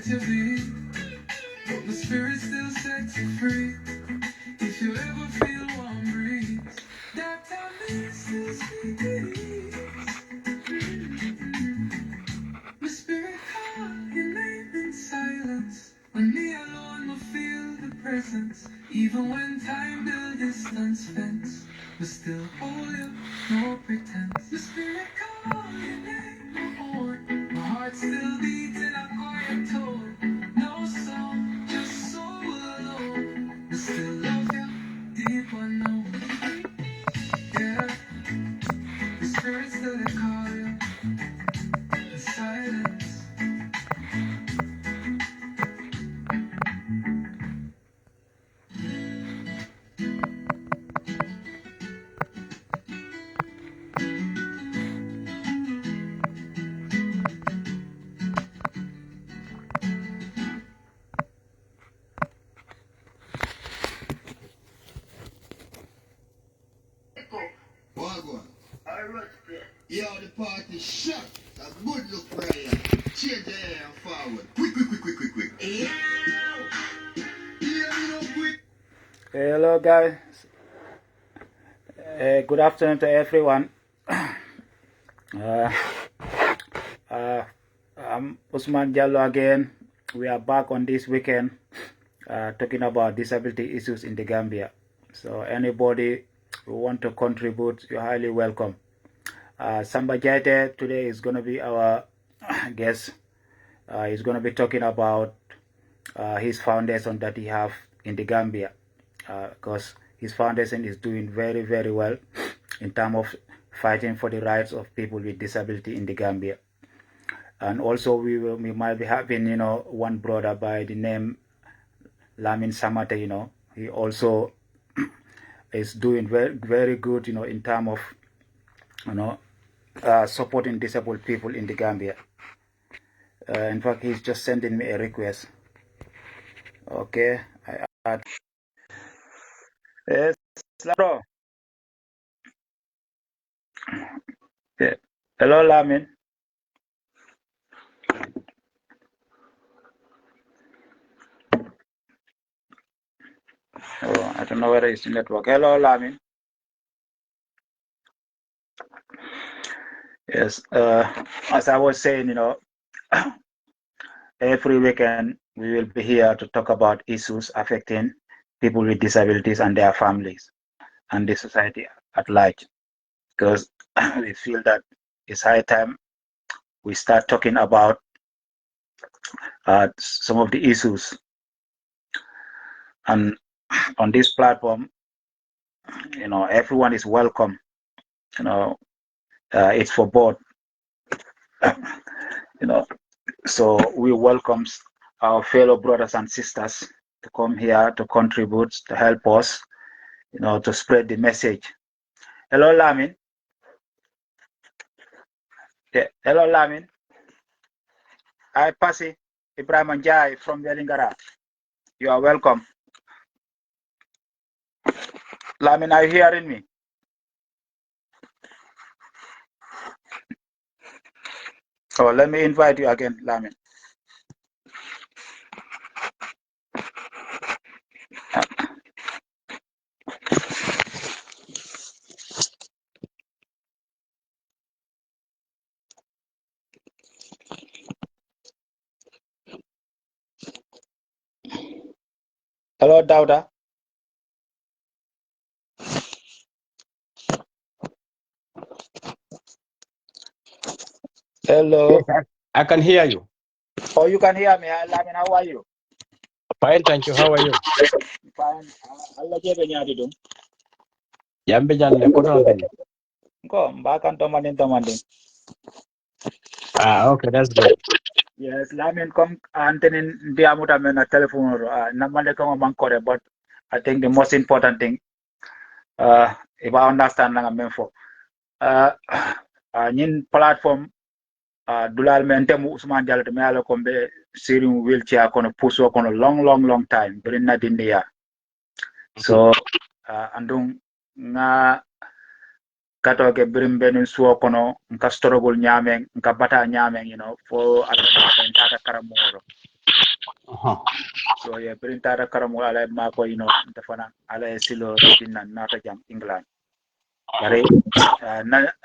you be, but my spirit still sets you free. If you ever feel warm breeze, that time me still speak with ease. My spirit call your name in silence. When me alone will feel the presence. Even when time build distance fence, we still hold you, no pretense. My spirit call your name, my own. My heart still beats in a quiet tone. No song, just soul alone. We still love you, deep unknown. Yeah, the spirit still they call you in silence. Wagwan. Alright, yeah, the party shot. A good look for you. Change the air and forward. Quick. Yeah. Yeah, you know, quick. Hello guys, good afternoon to everyone. I'm Usman Jallo again. We are back on this weekend talking about disability issues in the Gambia. So anybody who want to contribute, you're highly welcome. Samba Jaite today is going to be our guest. He's going to be talking about his foundation that he have in the Gambia, because his foundation is doing very, very well in terms of fighting for the rights of people with disability in the Gambia. And also we might be having, one brother by the name Lamin Samate, he also is doing very, very good, in terms of, supporting disabled people in the Gambia. In fact, he's just sending me a request. Okay, I add. Yes, bro. Yeah. Hello, Lamin. Oh, I don't know whether it's the network. Hello, Lamin. Yes, as I was saying, every weekend we will be here to talk about issues affecting people with disabilities and their families and the society at large, because we feel that it's high time we start talking about some of the issues. And on this platform, everyone is welcome. It's for both. So we welcome our fellow brothers and sisters to come here to contribute, to help us, to spread the message. Hello, Lamin. Yeah. Hello, Lamin. Hi, Pasi Ibrahim Anjai from Velingara. You are welcome. Lamin, are you hearing me? So let me invite you again, Lamin. Hello, Dauda. Hello. Yes, I can hear you. Oh, you can hear me. Lamin, how are you? Fine, thank you. How are you? Fine. Allah jebe nyadi dum. Jambe janne koton tani. Ko mbakan tomandin. Okay, that's good. Yes, Lamin come antenin diamuta mena telephone namande ko mankore, but I think the most important thing, if I understand nga menfo, nyin platform dulal men temu Usman Jallow to me ala kombe sirim wheelchair kono puso kono long time brin na dindia. So andung nga kato ke brim benin suo kono nka struggle nyameng nka bata nyameng, for ala tata karamoro. So yeah, bring tara karamu ala mako tafana ala silo dinna nata jang England. Bare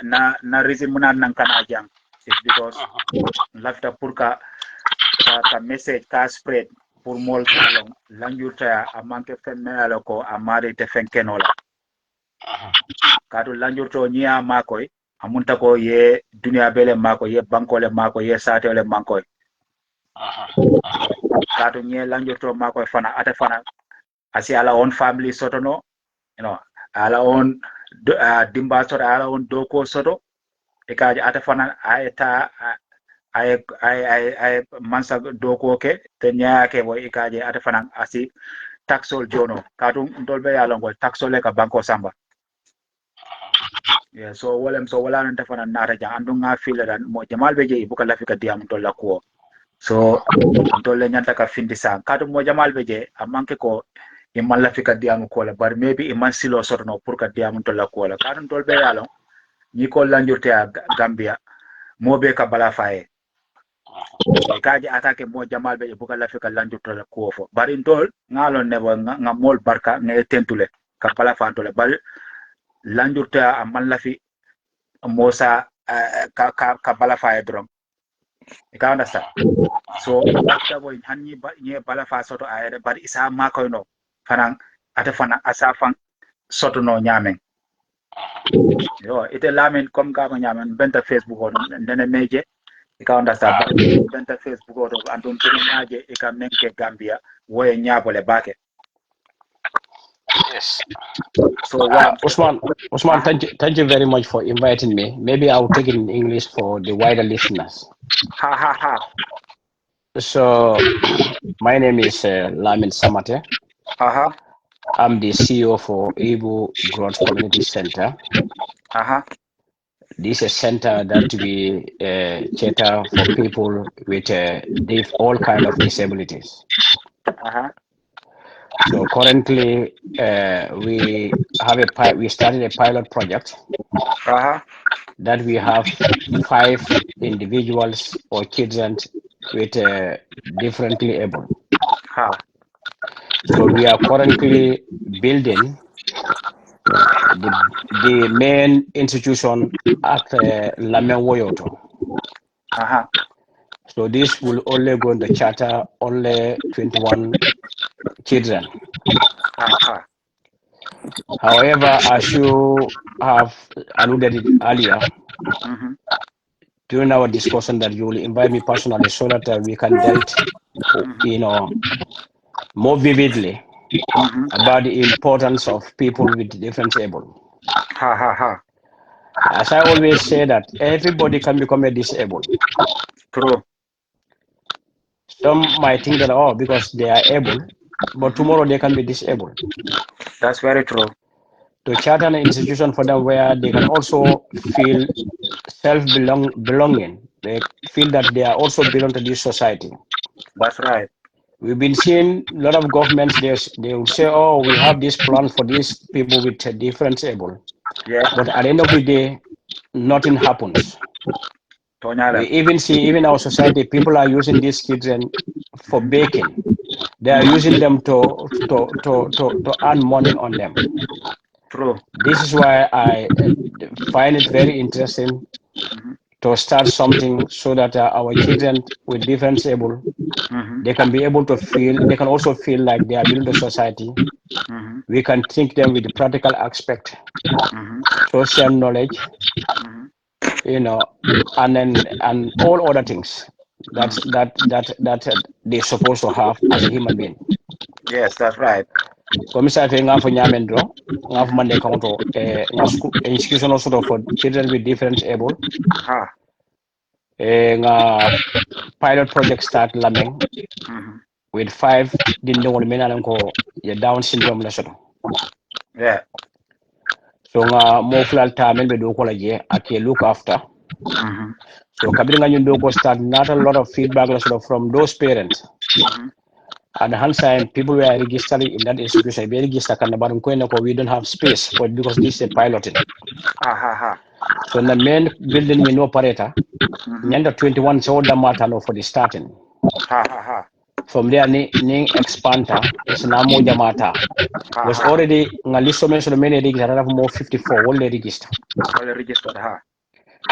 na reason muna nan kana jang is because lafta purka ka message ka spread pour mol kalong lanjurta a manke fen ala ko amare te fen kenola. Kadu lanjurto nyia makoy amunta ko ye dunia bele mako ye bankole mako ye satele mankoy. Kadu nye lanjurto makoy fana ate fana asi ala own family sotono, ala own dimba soto, ala own doko soto. Ikaji ate fana ayeta ay mansa doko ke te nya ke boy ikaji ate fana asi taxol jono. Kadu ndolbe ya longo taxole ka banko samba. Yeah, so wala nanta fana nata jang andu nga feel dan mo jamal beje ibuka lafika diam dolla ko. So dolle nyanta ka findi sang kadu mo jamal beje amanke ko iman lafika diam ko la bar maybe iman silo sorno pour ka diam dolla ko la kadu dolbe yalo ni ko lanjurte a Gambia mo be ka bala faye kaji atake mo jamal beje buka lafika lanjurte la ko fo bari ndol ngalo nebo nga mol barka ne tentule ka bala fa dole bari lanjurte a man lafi mosa ka bala faye drum you understand? So after boy hanyi nye bala fa soto ayere bari isa makoy no fanang ate fana asa fang soto no nyamen yo ite lamin comme ka ko nyamen benta Facebook on ndene meje you understand? Benta Facebook on andum pinaje e ka menke Gambia woye nyabole bake. Yes. So Usman, thank you very much for inviting me. Maybe I'll take it in English for the wider listeners. Ha. So, my name is Lamin Samate. I'm the CEO for Ibu Growth Community Center. This is a center that we cater for people with all kind of disabilities. So currently, we started a pilot project that we have 5 individuals or children with differently able. So we are currently building the main institution at Lamen Woyoto. So this will only go in the charter only 21 children. However, as you have alluded it earlier, during our discussion that you will invite me personally so that we can delve, more vividly about the importance of people with different able. As I always say that everybody can become a disabled. True. Some might think that, because they are able, but tomorrow they can be disabled. That's very true. To chart an institution for them where they can also feel belonging. They feel that they are also belong to this society. That's right. We've been seeing a lot of governments, they will say, we have this plan for these people with different able. Yeah. But at the end of the day, nothing happens. We even see, even our society, people are using these children for baking. They are using them to earn money on them. True. This is why I find it very interesting to start something so that our children with different able, they can be able to feel, they can also feel like they are building the society. We can think them with the practical aspect, social knowledge, and all other things that they're supposed to have as a human being. Yes, that's right. Komisa fe nga fo nyamendro nga fo mande kaunto institution also for children with different able. Nga pilot project start lameng with 5 dindongol menalan ko ya Down syndrome la soto. Yeah. So nga mo fulal tamen be do ko la je ake look after. So kabiri nga nyundo ko start not a lot of feedback la soto from those parents. At the hand time, people were registered in that institution. We register we don't have space for it because this is a piloting. So in the main building you know operator, 21 so the matter for the starting. From there, ni expanda is now more jamata. Was already ngaliso mention many register have more 54 all register. All registered,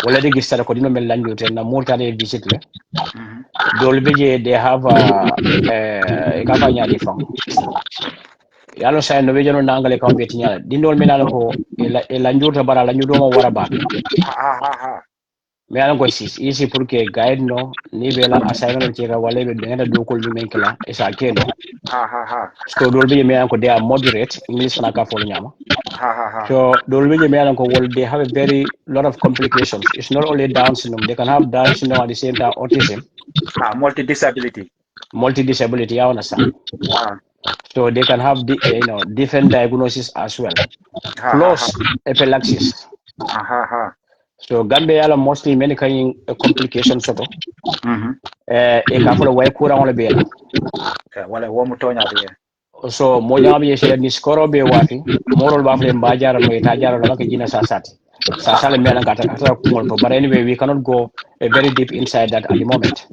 All register ko dino men lanyo ten na more than visit le. Dolbeje they have kakanya defang. Yalo say no vejo no nangale kam betinya. Dindol menalo ko lanyo to bara lanyo do mo wara back. Me alan ko isi porque guide no ni bela assignment cheka wale be ngada do ko lumen kala isa keno. So dolbeje me ko they are moderate English na ka folo nyama. So dolbeje me alan ko they have a very lot of complications. It's not only Down syndrome. They can have Down syndrome at the same time autism. Multi-disability. Multi-disability, I understand. So they can have different diagnoses as well. Plus epilepsy. So Gambia mostly many kind of complications soto. E ka folo way kura wala bela. Wala wo mutonya be. So moja be share ni skoro be wati. Morol ba fle mbajara no itajara no ke jina sasati. Sasale mela ngata kata kumol to. But anyway, we cannot go very deep inside that at the moment.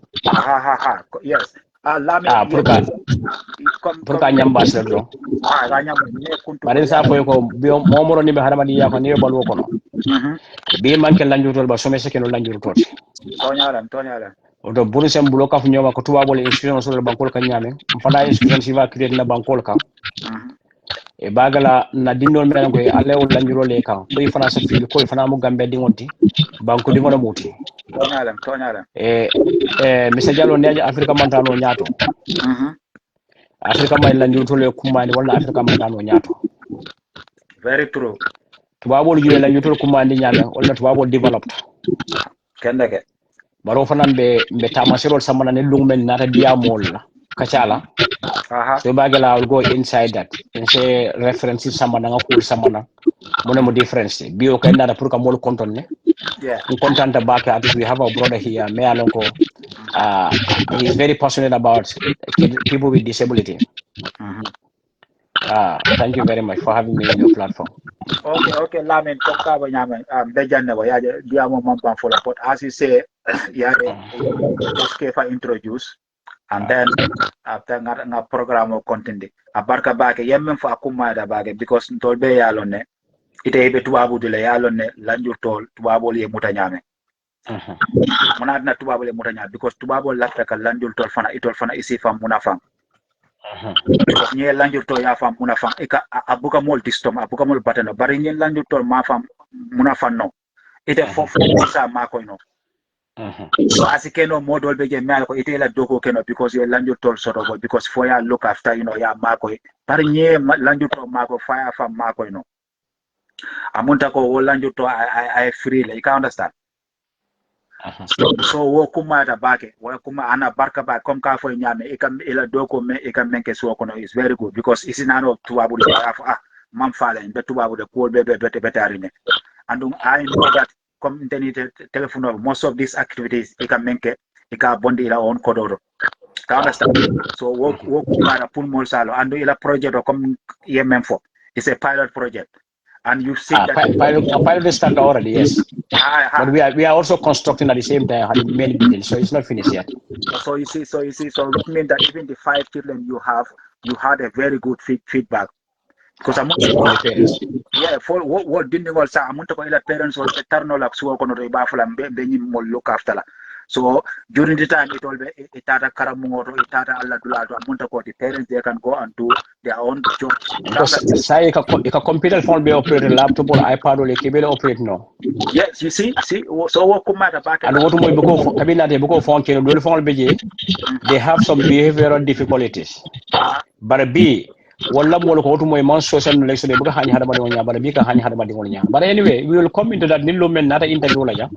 Yes. Pourka nyambas la do. Bari sa foy ko momoro ni be haramadi ya ko ni balu ko no. Be manke lanjutol ba some sekeno lanjutol. Tonya. Odo buru sem bulo ka fu nyoma ko tuwa bol institution so bankol ka nyame. Mfana institution si va create na bankol ka. E bagala na dindol melen ko alle o lanjuro le kan ko fana sa fil ko fana mo gambe di ngonti banko di ngona muti tonya misa jalo neja afrika mantano nyato afrika may lanjuro le kumani wala afrika mantano nyato very true tubabo jule lanjuro kumani nyame wala tubabo developed kendake baro fana be tamasero samana ne lungmen nata diamol la kachala so bagala I will go inside that and say references samana nga cool samana mo difference bi o kay nada pour ka mol konton ne content back at we have a brother here me alonko he is very passionate about people with disability. Thank you very much for having me in your platform. Okay Lamin ko ka ba nyame bejanne ba ya diamo mampan fola but as you say just ke fa introduce and then after nga program o content abarka baake yemmen fa akuma da baake because tolbe yalone ite be tubabu de yalone lanjur tol tubabu le mutanyame mona na tubabu le mutanyame because tubabu lafta ka lanjur tol fana itol fana isi fam munafam because nye lanjur tol ya fam munafam ika abuka mol distom abuka mol batano bari nye lanjur tol ma fam munafam no ite fofu sa ma ko no so asikeno model beje me ko itela doko keno because you lanjur tol soro because for ya look after ya mako par nye lanjur tol mako fire fam mako amunta ko lanjur to I free like you understand so wo kuma da bake wo kuma ana barka ba kom ka fo nyame ikam ila doko me ikam menke so kono is very good because isinano tubabu mam fala en tubabu de ko be betarine and I know that come internet telephone most of these activities ika menke ika bondi ila on kodoro ka understand so work para pun mol salo and ila project o come yemen fo it's a pilot project and you see that pilot start already yes but we are also constructing at the same time many buildings so it's not finished yet so you see which means that even the 5 children you had a very good feedback because for what didn't go sa amunta ko ila parents or eterno la suo kono re ba fala be ni mo look after la so during the time it all be itata karamungo to itata alla dulato amunta ko the parents they can go and do their own job sai ka computer phone be operate laptop or ipad or ke be operate no yes you see so what come at back and what mo be ko kabina de ko phone ke do phone be je they have some behavioral difficulties but b wala mo ko to moy man social election be hani hada madi wonya bara bi ka hani hada madi wonya but anyway we will come into that nillo men nata interview la ja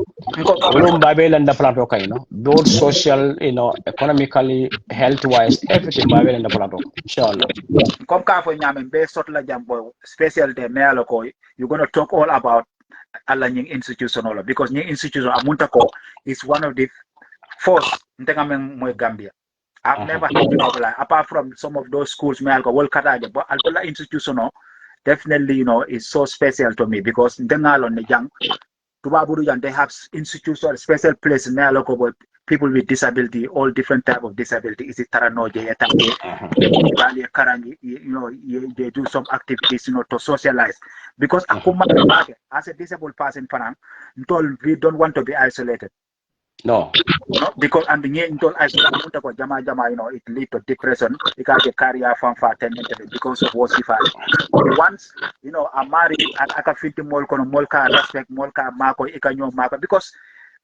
wala mbabe landa plateau kayno both social economically health wise everything mbabe landa plateau inshallah comme ka fo nyame be sot la jambo special de melo ko you going to talk all about alla nying institution all because nying institution amunta ko is one of the first ntenga men moy Gambia. I've never heard of like apart from some of those schools me alko wol kataje but altola institutional definitely is so special to me because ndenga lo ne jang Tubaburujan, they have institutes or special place in there local but people with disability, all different type of disability. Is it Taranoje, Yatangi, Karangi, they do some activities, to socialize. Because as a disabled person, we don't want to be isolated. No. Because and the told isolation it lead to depression because they carry out from for 10 minutes because of what's But once I'm married and I can fit the molka respect molka mako ikanyo mako because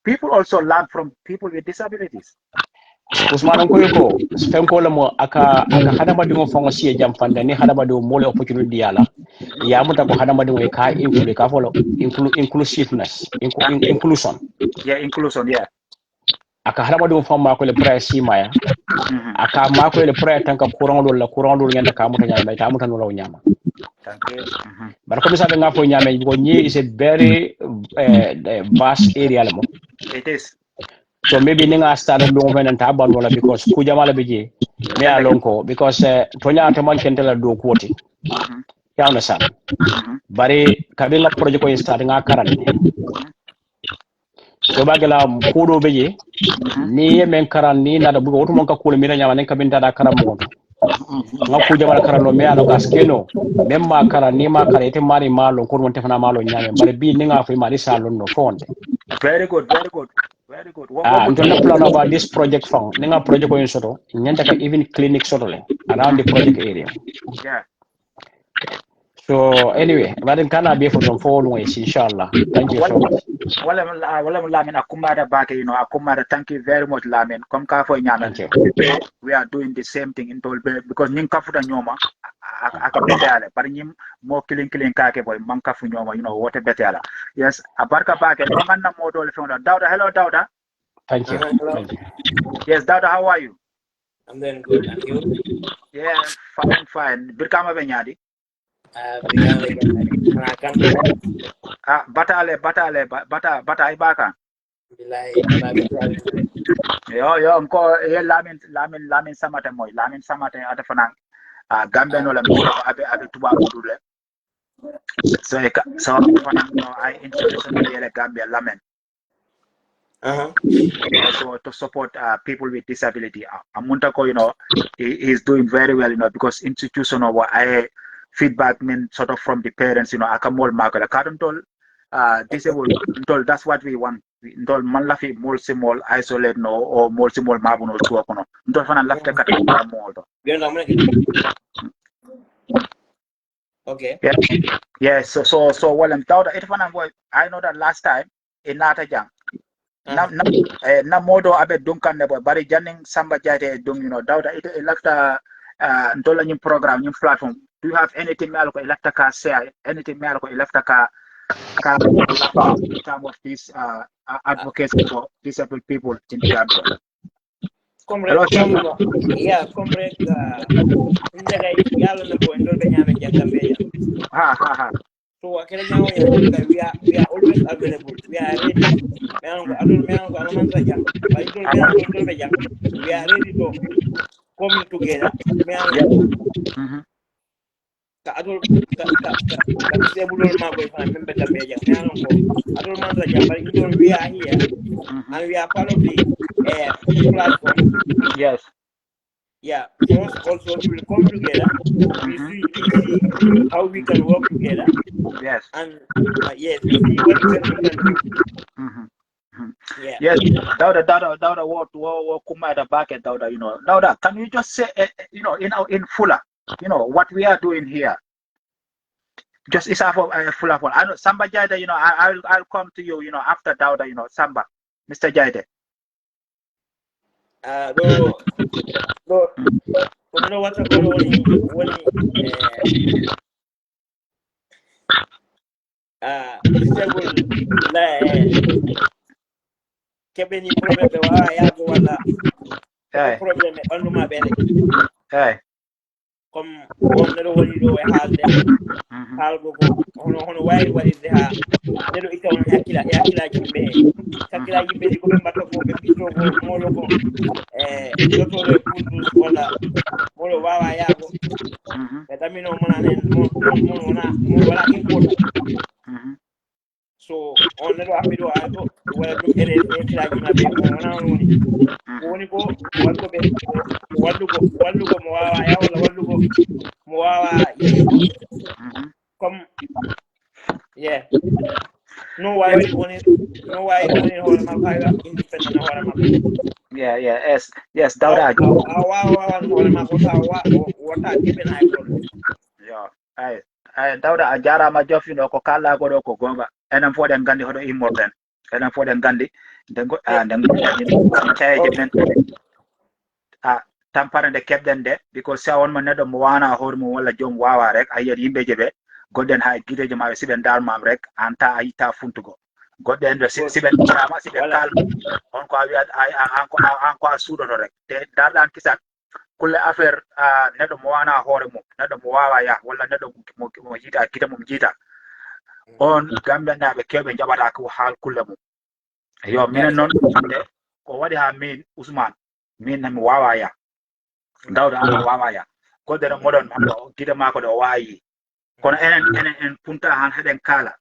people also learn from people with disabilities. Usman ko fenko la mo aka hadama dingo fongo sie jam fanda ni hadama do mole opportunity yala ya muta ko hadama dingo e ka include ka follow inclusiveness inclusion. Yeah, inclusion, yeah. Aka hadama dingo fongo mako le price maya aka mako le price tanka courant do nyanda ka muta nyama ta muta no law nyama. Thank you. But comme ça nga fo nyama because ni is a very vast area lamo. It is. So maybe ninga start of doing when and taban wala because kujamala biji me alonko because tonya taman kentela do quote. Ya understand. Bari kabila project ko start nga karan. So bagala kudo biji ni men karan ni na da bugo oto mon ka kule mina nyama nen kabinta da karam mo. Nga kujamala karan lo me alonko askeno memma karan ni ma karete mari malo ko mon tefana malo nyame bari bi ninga fo mari salon no fonde. Very good, very good. Very good. I'm not plan about this project from Ninga project in Soto, Nyantaka even clinic Sotole around the project area. Yeah. So anyway, but in Canada be for some ways, inshallah. Thank you so much. Well, Lamin Akumada back, Akumada, thank you very much, Lamin. Come for Nyaman. We are doing the same thing in Tolbe because Ninkafuta Nyoma, Akabetale, but him more killing Kake boy, Mankafu Nyoma, what a better. Yes, Abarka back and Mangana Model from Dauda. Hello, Dauda. Thank you. Hello. Yes, Dauda, how are you? I'm doing good. And you? Yeah, fine. Birkama Benyadi. Batale, bata ibaka. Yo, lamin samate moy, lamin samate ata fanang. Gambe no la abe tuba udule. So I introduced the Gambia lamin. Also to support people with disability. Amuntako, he's doing very well, because institutional feedback mean sort of from the parents, akamol makala kadantol disabled ntol, that's what we want. Ntol man lafi mol simol isolate no or mol simol mabuno to kono. Ntol fana lafte kata moldo. Okay. Yeah, so well I'm doubt it fana boy. I know that last time in Nata Jang. Na modo abe dunkan ne boy bari janning samba jate dung doubt it lafta ntola nyim program nyim platform. Do you have anything malco electrica share? Anything malco electrica in terms of this advocacy for disabled people in the Gambia? Comrade, comrade, so we are always available. We are ready. We are ready to come together. Adul we are here and we are part of the platform. Yes. Yeah, for us also we will come together. We see how we can work together. Yes. And yes, we see what we can do. Yeah. Yes, Dauda, what Kumada back at Dauda, Dauda, can you just say, in Fuller, what we are doing here? Just it's for Fuller. I know Samba Jade, I'll come to you, after Dauda, Samba, Mr. Jade. No, what's Kebeni problem be wa ya go wala problem e bandu ma bene comme on ne woni do e halde halgo ko hono wayri wadi de ha ne do ikon hakila jimbe hakila jimbe di ko be mbato ko be bito ko molo ko dotore pundus wala molo wawa yago e tamino mona nen mo wala important so on neɗo appeɗo alɗo walla ɗum RFA kilaji maɓɓe wona on woni woni ko walluɓe wallugo mo wawa ya walla wallugo mo wawa yeeygo comme no wawi woni hoore makko hayga independent hoore makko yes Dawda a wawan hoore makko sa wota depend hay goto yo ay Dawda a jarama jofino ko kallago ɗo ko gonga enen fof ɗen gandi hoɗo immorten enen fof ɗen gandi nden cayeje men tampere nde keɓɗen nde because sa wonmo neɗɗo mo wana hoore mum walla joom wawa rek a yiyat yimɓeje ɓe goɗɗen ha guideje maɓe siɓe darmam rek anta a yitta funtugo goɗɗe en ɗo siɓe darama siɓe kalma on ko a wiyat an ko a suuɗoto rek te darɗan kisan kulle affaire neɗɗo mo wana hoore mum neɗɗo mo wawa yah walla neɗɗo mo jiita guite mum jiita on gambiyannaɓe kewɓe jaɓata ko haal kulle mum yo minen noon hande ko waɗi ha min Ousmane min mi wawa yah Dawda an wawa yah goɗɗe ɗo moɗon guite mako ɗo wayi kono enen en punta han heɗen kaala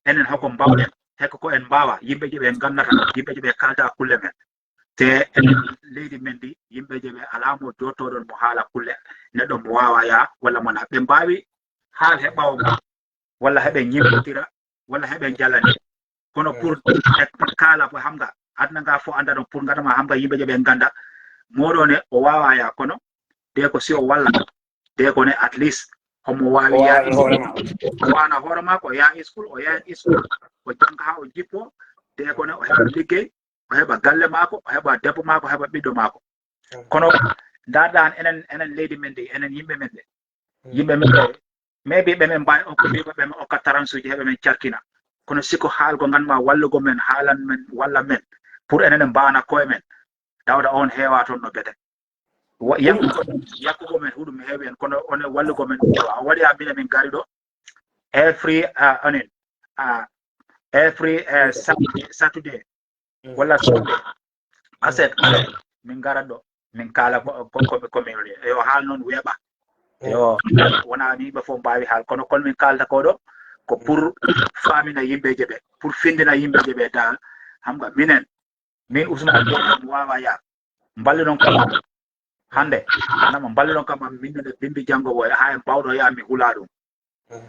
enen hoko mbawɗen hekko ko en mbawa yimɓeje ɓe gandata yimɓeje ɓe kalta kulle men te enen leydi men ndi yimɓeje ɓe alamo jottoɗon mo haala kulle neɗɗo mo wawa yaa walla mona ɓe mbawi haal he ɓawo mum walla heɓe ñimmotira walla heɓe jalani kono pour kaala bo hamga adna nga fof anda ɗon pour gadama hamga yimɓeje ɓe ganda moɗone o wawa yaa kono de ko si o walla de ko ne at least homo wawi yaa o wana hoore mako o yaha school o yaha school o jangga ha o jippo de ko ne o heɓa liggey o heɓa galle mako o heɓa debbo mako o heɓa ɓiɗɗo mako kono darɗan enen leydi men ndi enen yimɓe men ɓe yimɓe men ɓe maybe ɓemen mbawi okkuɗiɓe ɓemen okka taransuji heɓe men carkina kono siko haalgo ganma wallugo men haalan men walla men pour enen mbana koye men Dawda on heewa toon no bete yakkugo men huɗum heewi en kono on wallugo men a waɗi ha mine min gari ɗo every Saturday walla Sunday aset min garat ɗo min kaala komin yo haal noon weeɓa yo wona ni ɓe fof mbawi haal kono kon min kalta ko ɗo ko pour famina yimɓeje ɓe pour findina yimɓeje ɓe dal hamga min Ousmane mi wawa yaa mballuɗon kam hande anama mballuɗon kam minnode bimbi janggo o ha en mbawɗo yaa mi hula ɗum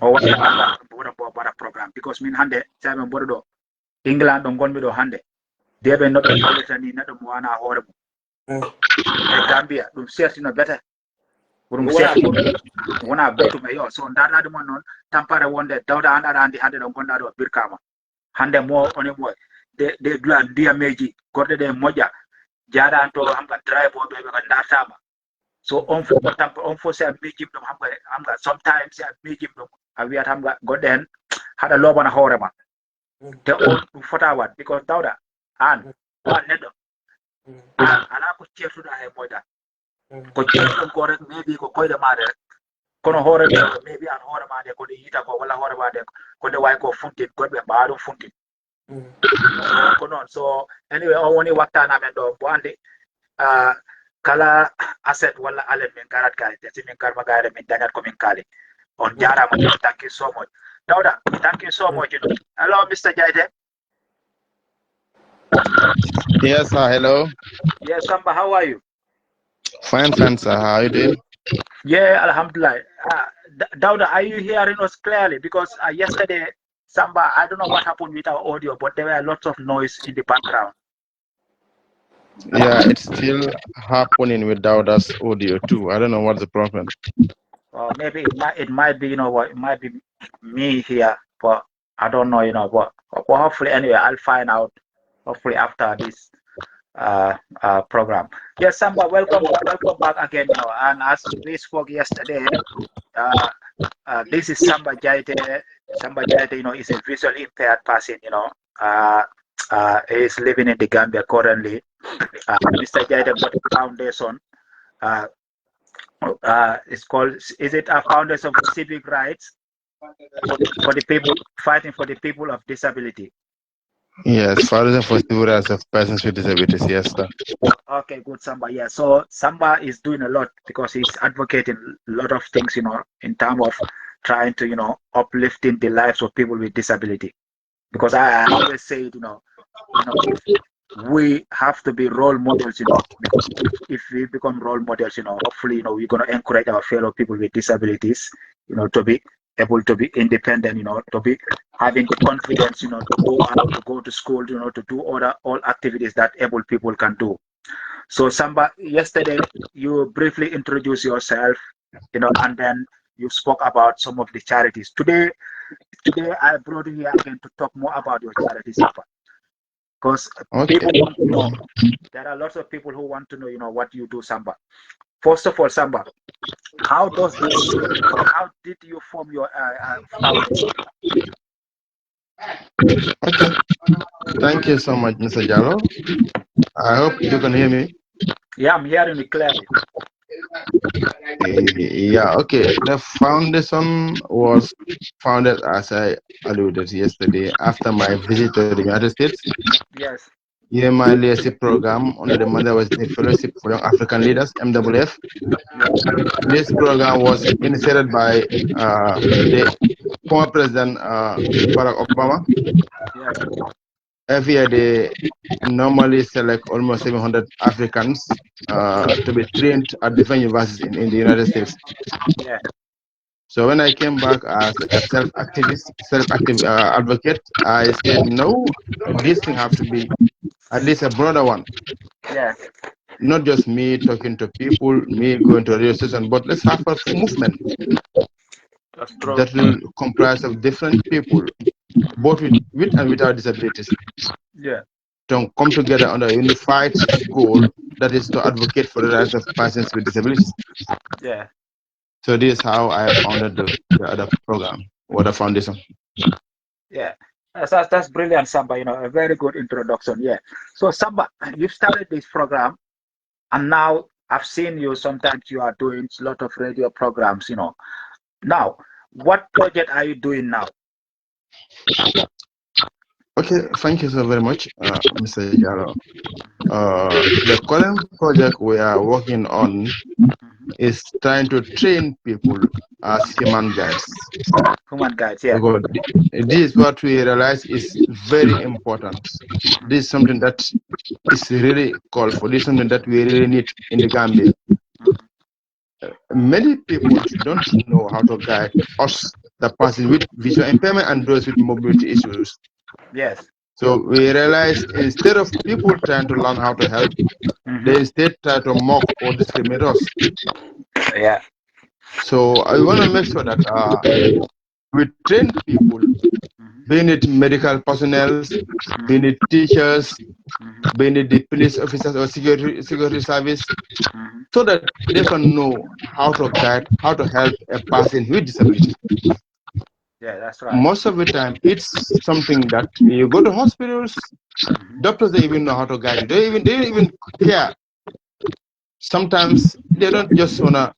o waɗa waɗa programme because min hande saɓe mboɗo ɗo England ɗo gonmi ɗo hande deɓe noɓe ballita ni neɗɗo mo wana hoore mum e Gambia ɗum sertino bete ɗum wona betume yo so darɗade mon noon tampare wonde Dawda an aɗa andi hande ɗo gonɗa ɗo Birkama hande mo one moy de dula ndiyameji gorɗe ɗe moƴƴa jaaɗa an to hamga drive oɓe ɓe dartama so on fof ko tampa on fof si a miijim ɗum hamga sometimes si a miijim ɗum a wiyat hamga goɗɗe hen haɗa loɓana hoorema te on ɗum fota wat because Dawda an neɗɗo an ala ko certuɗa e moƴƴa ko certuɗon ko rek maybe ko koyɗe maɗe rek kono hoore nde maybe an hoore ma nde ko ɗe yiita ko walla hoore ma nde ko nde wawi ko funtin goɗɓe mbawa ɗum funtin ko noon so anyway on woni wattana men ɗo bo andi kala asset walla alen min garat gari si min garma gari min dañat komin kaali on jarama thank you so much Dawda thank you so much hello Mr. Jaite. Yes, sir. Hello. Yes, Samba, how are you? Fine, sir. How are you doing? Yeah, Alhamdulillah. Dawda, are you hearing us clearly? Because yesterday, Samba, I don't know what happened with our audio, but there were lots of noise in the background. Yeah, it's still happening with Dawda's audio too. I don't know what's the problem. Well, maybe it might be, it might be me here, but I don't know, but hopefully, anyway, I'll find out. Hopefully after this program. Yes, Samba, welcome back again. And as we spoke yesterday, this is Samba Jaite. Samba Jaite, is a visually impaired person. He is living in the Gambia currently. Mr. Jaite got a foundation. It's called. Is it a foundation for civic rights for the people fighting for the people of disability? Yes, Foundation for Civil Rights of Persons with Disabilities. Yes, sir. Okay, good, Samba. Yeah, so Samba is doing a lot because he's advocating a lot of things, in terms of trying to, uplifting the lives of people with disability. because I always say it, we have to be role models, because if we become role models, hopefully, we're going to encourage our fellow people with disabilities, to be able to be independent, to be having the confidence, to go out, to go to school, to do all activities that able people can do. So, Samba, yesterday you briefly introduced yourself, and then you spoke about some of the charities. Today I brought you here again to talk more about your charities, Samba, because people want to know. There are lots of people who want to know, what you do, Samba. First of all, Samba, how did you form your foundation? Okay. Thank you so much, Mr. Jallo. I hope you can hear me. Yeah, I'm hearing you clearly. Yeah, okay. The foundation was founded, as I alluded yesterday, after my visit to the United States. Yes. Yeah, my leadership program under the Mother West Fellowship for Young African Leaders, MWF. This program was initiated by the former President Barack Obama. Yes. Every year they normally select almost 700 Africans to be trained at different universities in the United States. Yeah. So when I came back as a self-active advocate, I said, no, this thing have to be at least a broader one. Yeah. Not just me talking to people, me going to a radio station, but let's have a movement that will comprise of different people, both with and without disabilities. Yeah. To come together under a unified goal, that is to advocate for the rights of persons with disabilities. Yeah. So this is how I founded the other program or the foundation. Yeah. That's brilliant, Samba. A very good introduction. Yeah. So, Samba, you've started this program, and now I've seen you. Sometimes you are doing a lot of radio programs. Now, what project are you doing now? Okay, thank you so very much, Mr. Yaro. The current project we are working on is trying to train people as human guides. Human guides, yeah. Because this is what we realize is very important. This is something that is really called for. This is something that we really need in the Gambia. Many people don't know how to guide us, the person with visual impairment and those with mobility issues. Yes. So we realize instead of people trying to learn how to help, they instead try to mock or discriminate us. Yeah. So I want to make sure that we train people, being it medical personnel, being it teachers, being it the police officers or security service, so that they can know how to guide, how to help a person with disability. Yeah, that's right. Most of the time, it's something that you go to hospitals, doctors don't even know how to guide you. They don't even care. Sometimes they don't just wanna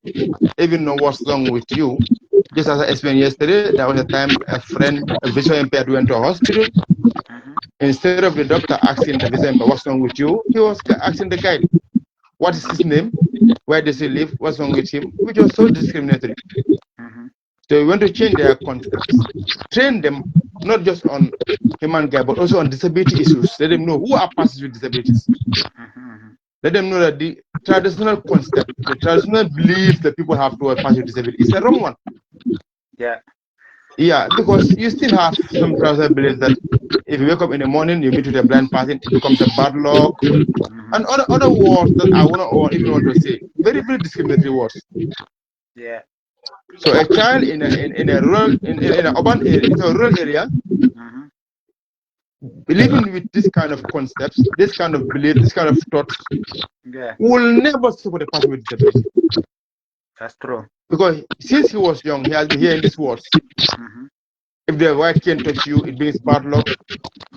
even know what's wrong with you. Just as I explained yesterday, there was a time a visual impaired went to a hospital. Instead of the doctor asking the visual impaired what's wrong with you, he was asking the guide, what is his name? Where does he live? What's wrong with him? Which was so discriminatory. So we want to change their concepts, train them not just on human guide, but also on disability issues. Let them know who are persons with disabilities. Let them know that the traditional concept, the traditional belief that people have towards persons with disability is a wrong one. Yeah. Yeah, because you still have some traditional beliefs that if you wake up in the morning, you meet with a blind person, it becomes a bad luck, and other words that I wouldn't even want to say. Very, very discriminatory words. Yeah. So a child in a rural in an urban area, in a rural area, living with this kind of concepts, this kind of belief, this kind of thoughts, will never support a person with disability. That's true. Because since he was young, he has been hearing these words. If the white can touch you, it means bad luck.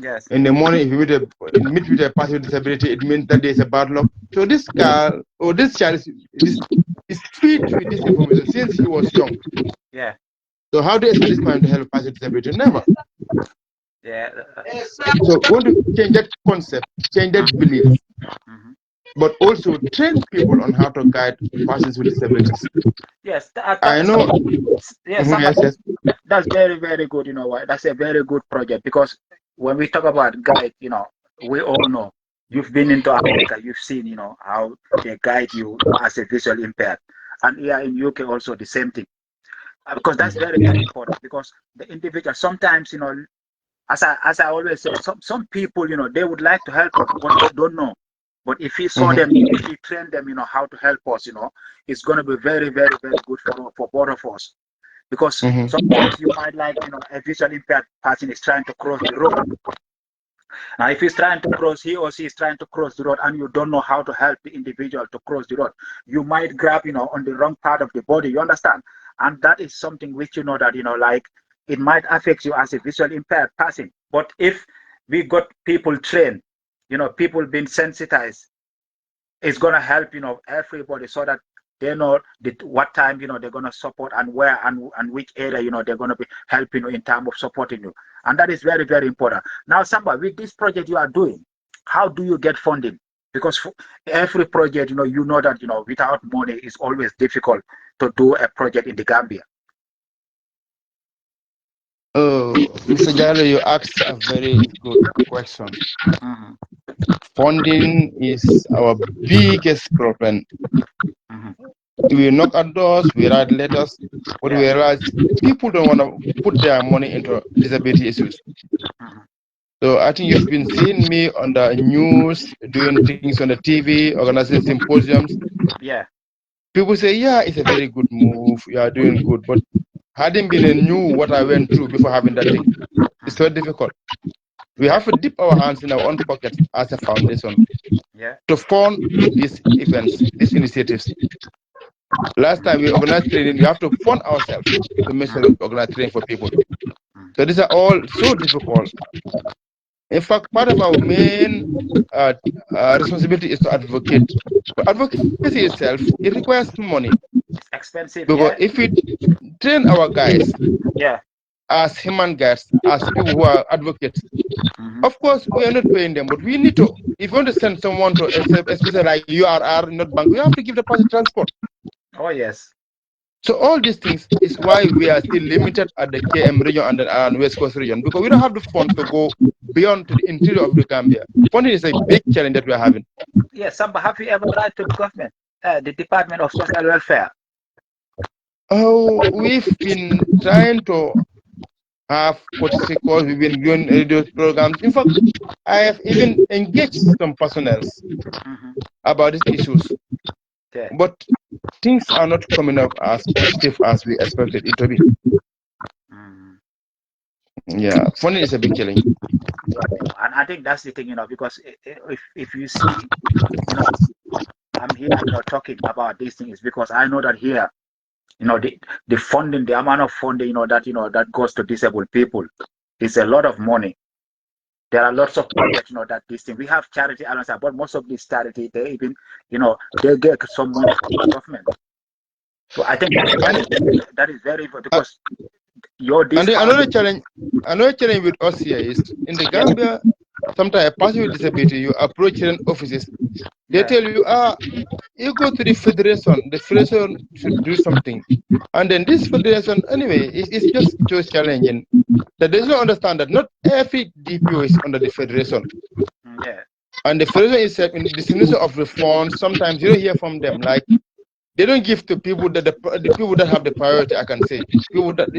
Yes. In the morning, if you meet with a person with disability, it means that there is a bad luck. So this girl or this child is feed with this information since he was young. Yeah. So how do you expect this man to help a person with disability? Never. Yeah. So we want to change that concept, change that belief, but also train people on how to guide persons with disabilities. Yes, I know. Yes, that's very, very good. You know what? That's a very good project because when we talk about guide, we all know you've been into America, you've seen, how they guide you as a visual impaired. And here in UK also the same thing. Because that's very, very important because the individual sometimes, as I always say, some people, they would like to help us, but they don't know. But if we saw them, if we train them, how to help us, it's going to be very, very, very good for both of us. Because sometimes you might like, a visual impaired person is trying to cross the road. Now, if he's trying to cross, he or she is trying to cross the road, and you don't know how to help the individual to cross the road, you might grab, on the wrong part of the body. You understand? And that is something which that like it might affect you as a visual impaired person. But if we got people trained, people being sensitized, it's gonna help everybody so that they know what time they're gonna support and where and which area they're gonna be helping in terms of supporting you, and that is very, very important. Now, Samba, with this project you are doing, how do you get funding? Because for every project, you know that without money it's always difficult to do a project in the Gambia. Oh, Mr. Jallo, you asked a very good question. Funding is our biggest problem. We knock at doors, we write letters, but we realize people don't want to put their money into disability issues. So I think you've been seeing me on the news, doing things on the TV, organizing symposiums. Yeah. People say, yeah, it's a very good move, you are doing good, but hadn't been knew what I went through before having that thing. It's very difficult. We have to dip our hands in our own pockets as a foundation to fund these events, these initiatives. Last time we organized training, we have to fund ourselves to make sure we organize training for people. So these are all so difficult. In fact, part of our main responsibility is to advocate. But advocacy itself, it requires money. Expensive. Because if we train our guys as human guys, as people who are advocates, of course, we are not paying them, but we need to, if you want to send someone to, especially like URR, not bank, we have to give the person transport. Oh, yes. So all these things is why we are still limited at the KM region and West Coast region, because we don't have the funds to go beyond to the interior of the Gambia. Funding is a big challenge that we are having. Yes, Samba, have you ever tried to the government, the Department of Social Welfare? Oh, we've been trying to have courtesy calls, we've been doing radio programs. In fact, I have even engaged some personnel about these issues. But things are not coming up as positive as we expected it to be. Yeah, funding is a big challenge. And I think that's the thing, because if you see, I'm here, talking about these things because I know that here, the funding, the amount of funding, that goes to disabled people is a lot of money. There are lots of projects, that this thing. We have charity elements, but most of these charity, they even, they get some money from the government. So I think that is very important because another challenge with us here is in the Gambia. Sometimes a person with disability, you approach certain offices, they tell you, you go to the federation should do something. And then this federation, anyway, it's just so challenging that they don't understand that not every DPO is under the federation. And the federation itself, in the distribution of the funds, sometimes you don't hear from them. Like, they don't give to people that the people that have the priority, I can say. People that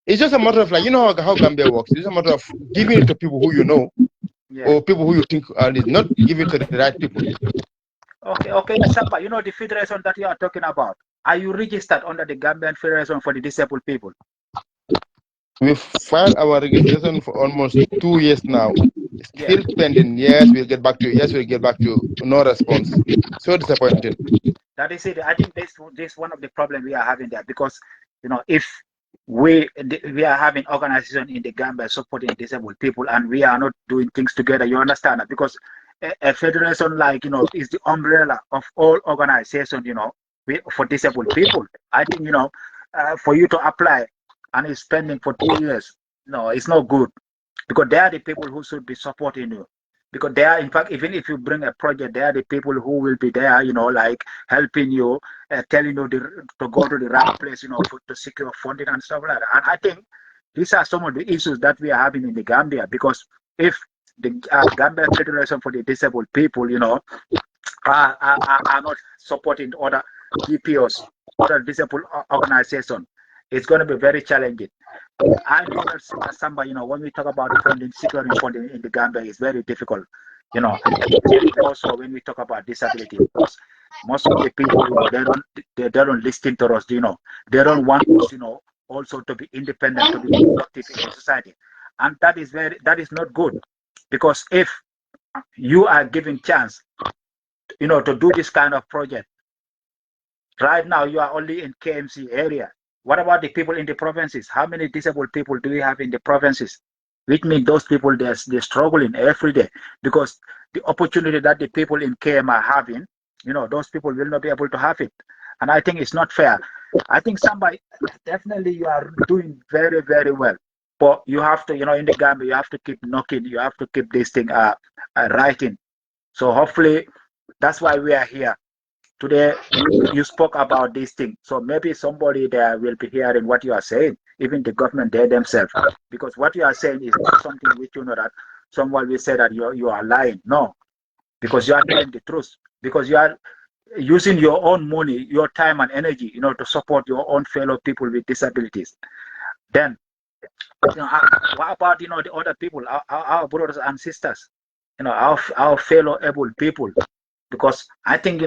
it's just a matter of like, how Gambia works. It's a matter of giving it to people who you know, or people who you think are not giving to the right people. Okay, Samba, the federation that you are talking about, are you registered under the Gambian Federation for the Disabled People? We've filed our registration for almost 2 years now. Still pending. Yes, we'll get back to you. Yes, we'll get back to you. No response. So disappointing. That is it. I think this is one of the problems we are having there because, if we are having organizations in the Gambia supporting disabled people and we are not doing things together, you understand that? Because a federation like, is the umbrella of all organizations, for disabled people. I think, for you to apply and it's pending for 2 years, no, it's not good because they are the people who should be supporting you. Because they are, in fact, even if you bring a project, they are the people who will be there, like helping you, telling you to go to the right place, to secure funding and stuff like that. And I think these are some of the issues that we are having in the Gambia. Because if the Gambia Federation for the Disabled People, are not supporting other DPOs, other disabled organizations, it's going to be very challenging. I know that Samba, when we talk about funding, securing funding in the Gambia is very difficult. Also when we talk about disability, because most of the people, they don't listen to us. They don't want us, also to be independent, to be productive in society, and that is not good. Because if you are given chance, to do this kind of project, right now you are only in KMC area. What about the people in the provinces? How many disabled people do we have in the provinces? Which means those people, they're struggling every day, because the opportunity that the people in KM are having, those people will not be able to have it. And I think it's not fair. I think somebody, definitely you are doing very, very well. But you have to, in the Gambia, you have to keep knocking, you have to keep this thing writing. So hopefully that's why we are here. Today, you spoke about this thing. So maybe somebody there will be hearing what you are saying, even the government there themselves. Because what you are saying is not something which that someone will say that you are lying. No, because you are telling the truth. Because you are using your own money, your time and energy, to support your own fellow people with disabilities. Then, what about, the other people, our brothers and sisters, our fellow able people? Because I think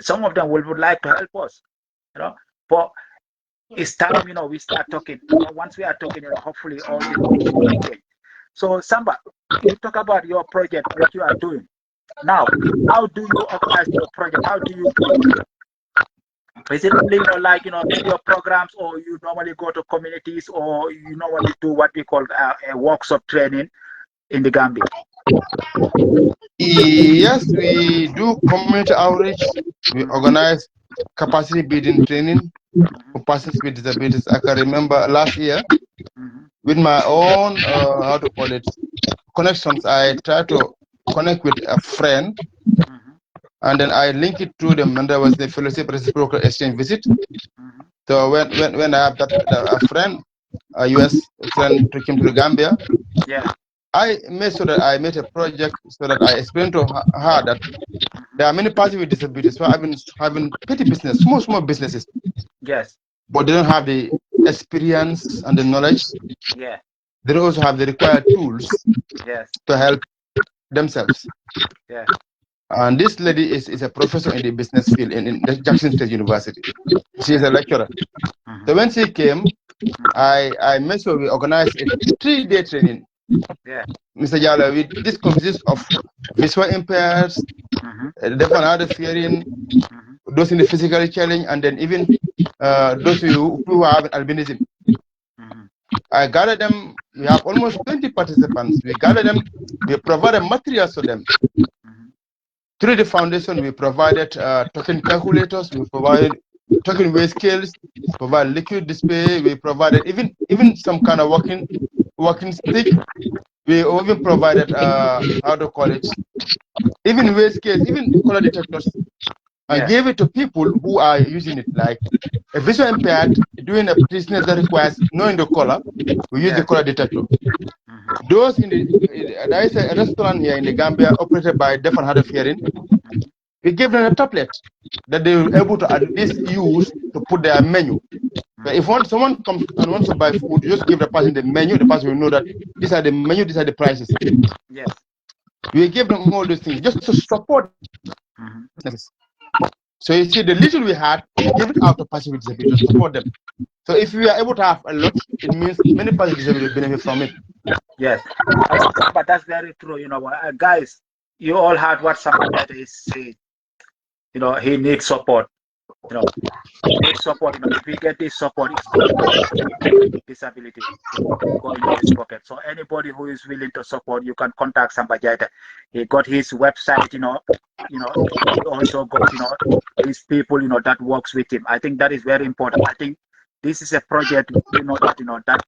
some of them would like to help us, but it's time we start talking. Once we are talking, hopefully all these things will change. So Samba, you talk about your project, what you are doing now. How do you organize your project? How do you do it? Is it only like video programs, or you normally go to communities, or you normally do what we call a workshop training in the Gambia? Yes, we do community outreach. We organize capacity building training for persons with disabilities. I can remember last year with my own, how to call it, connections. I tried to connect with a friend, and then I link it to them, and there was the fellowship reciprocal exchange visit. So when I have a friend, a US friend, took him to the Gambia, I made sure that I made a project so that I explained to her that there are many persons with disabilities who are having petty business, small businesses. Yes. But they don't have the experience and the knowledge. Yeah. They don't also have the required tools. Yes. To help themselves. Yeah. And this lady is a professor in the business field in Jackson State University. She is a lecturer. So when she came, I made sure we organized a 3-day training. Yeah. Mr. Jala, this consists of visual impaired, deaf and hard of hearing, those in the physically challenged, and then even those who have albinism. I gathered them. We have almost 20 participants. We gathered them. We provided materials to them. Through the foundation, we provided token calculators. We provided token weight scales. Provide liquid display. We provided even some kind of walking stick. We even provided how to call it, even weight scales, even color detectors. I gave it to people who are using it, like a visual impaired doing a business that requires knowing the color. We use the color detector. Those there is a restaurant here in the Gambia operated by deaf and hard of hearing. We gave them a tablet that they were able to at least use to put their menu. But if someone comes and wants to buy food, you just give the person the menu. The person will know that these are the menu, these are the prices. Yes. We give them all those things just to support. So you see, the little we had, we give it out to person with disability to support them. So if we are able to have a lot, it means many persons with disability benefit from it. Yes, but that's very true. Guys, you all heard what somebody is saying. He needs support. He needs support. If we get this support, it's going to disability. Go into his pocket. So anybody who is willing to support, you can contact somebody. He got his website. He also got his people. That works with him. I think that is very important. I think this is a project. That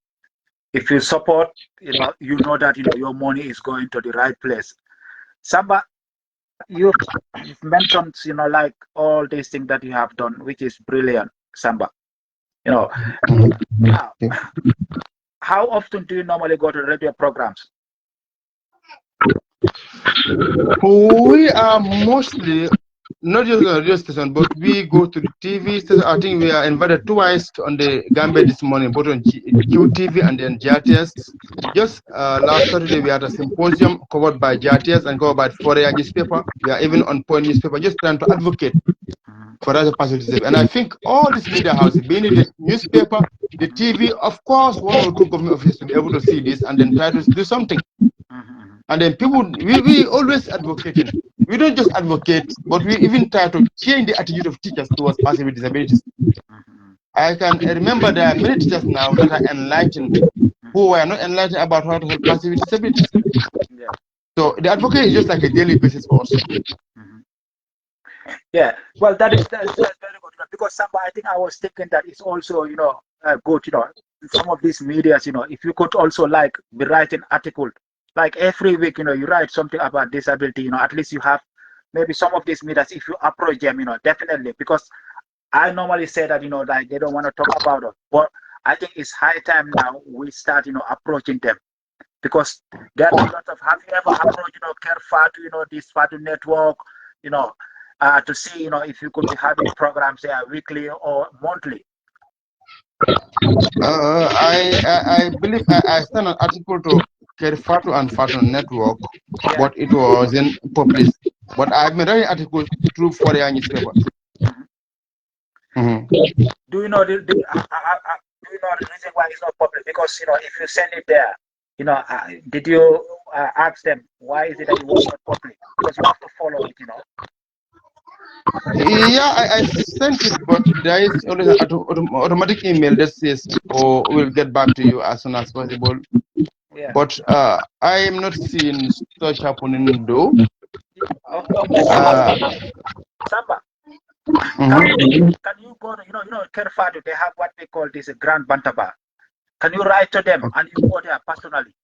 if you support, you know that your money is going to the right place. Samba, you've mentioned like all these things that you have done, which is brilliant, Samba. You know, now, how often do you normally go to radio programs? We are mostly not just on the radio station, but we go to the TV station. I think we are invited twice on the Gambia this morning, both on QTV and then GRTS. Just last Saturday, we had a symposium covered by GRTS and covered by Foreign newspaper. We are even on Point newspaper, just trying to advocate for other perspective. And I think all these media houses, being it the newspaper, the TV, of course, one or two government officials will be able to see this and then try to do something. And then people, we always advocating. We don't just advocate, but we even try to change the attitude of teachers towards persons with disabilities. I can remember there are many teachers now that are enlightened, who were not enlightened about how to help persons with disabilities. So the advocate is just like a daily basis for us. Yeah, well, that's very good, because I think I was thinking that it's also, good, in some of these medias, if you could also like be writing article, like every week, you write something about disability, at least you have maybe some of these medias, if you approach them, definitely, because I normally say that, like they don't want to talk about it, but I think it's high time now we start, approaching them, because there are a lot of, have you ever approached, Care Fatu, this Fatu network, to see, if you could be having programs there weekly or monthly? I believe I sent an article to Care Fatu and Fatu network, but it wasn't published. But I've been writing articles through Foreign newspaper. Do you know the reason why it's not public? Because if you send it there, did you ask them why is it that it was not public? Because you have to follow it, Yeah, I sent it, but there is always an automatic email that says, "Oh, we'll get back to you as soon as possible." Yeah. But I am not seeing such happening though. Samba, can you go to, Care Fatu, they have what they call this Grand Bantaba. Can you write to them and you go there personally?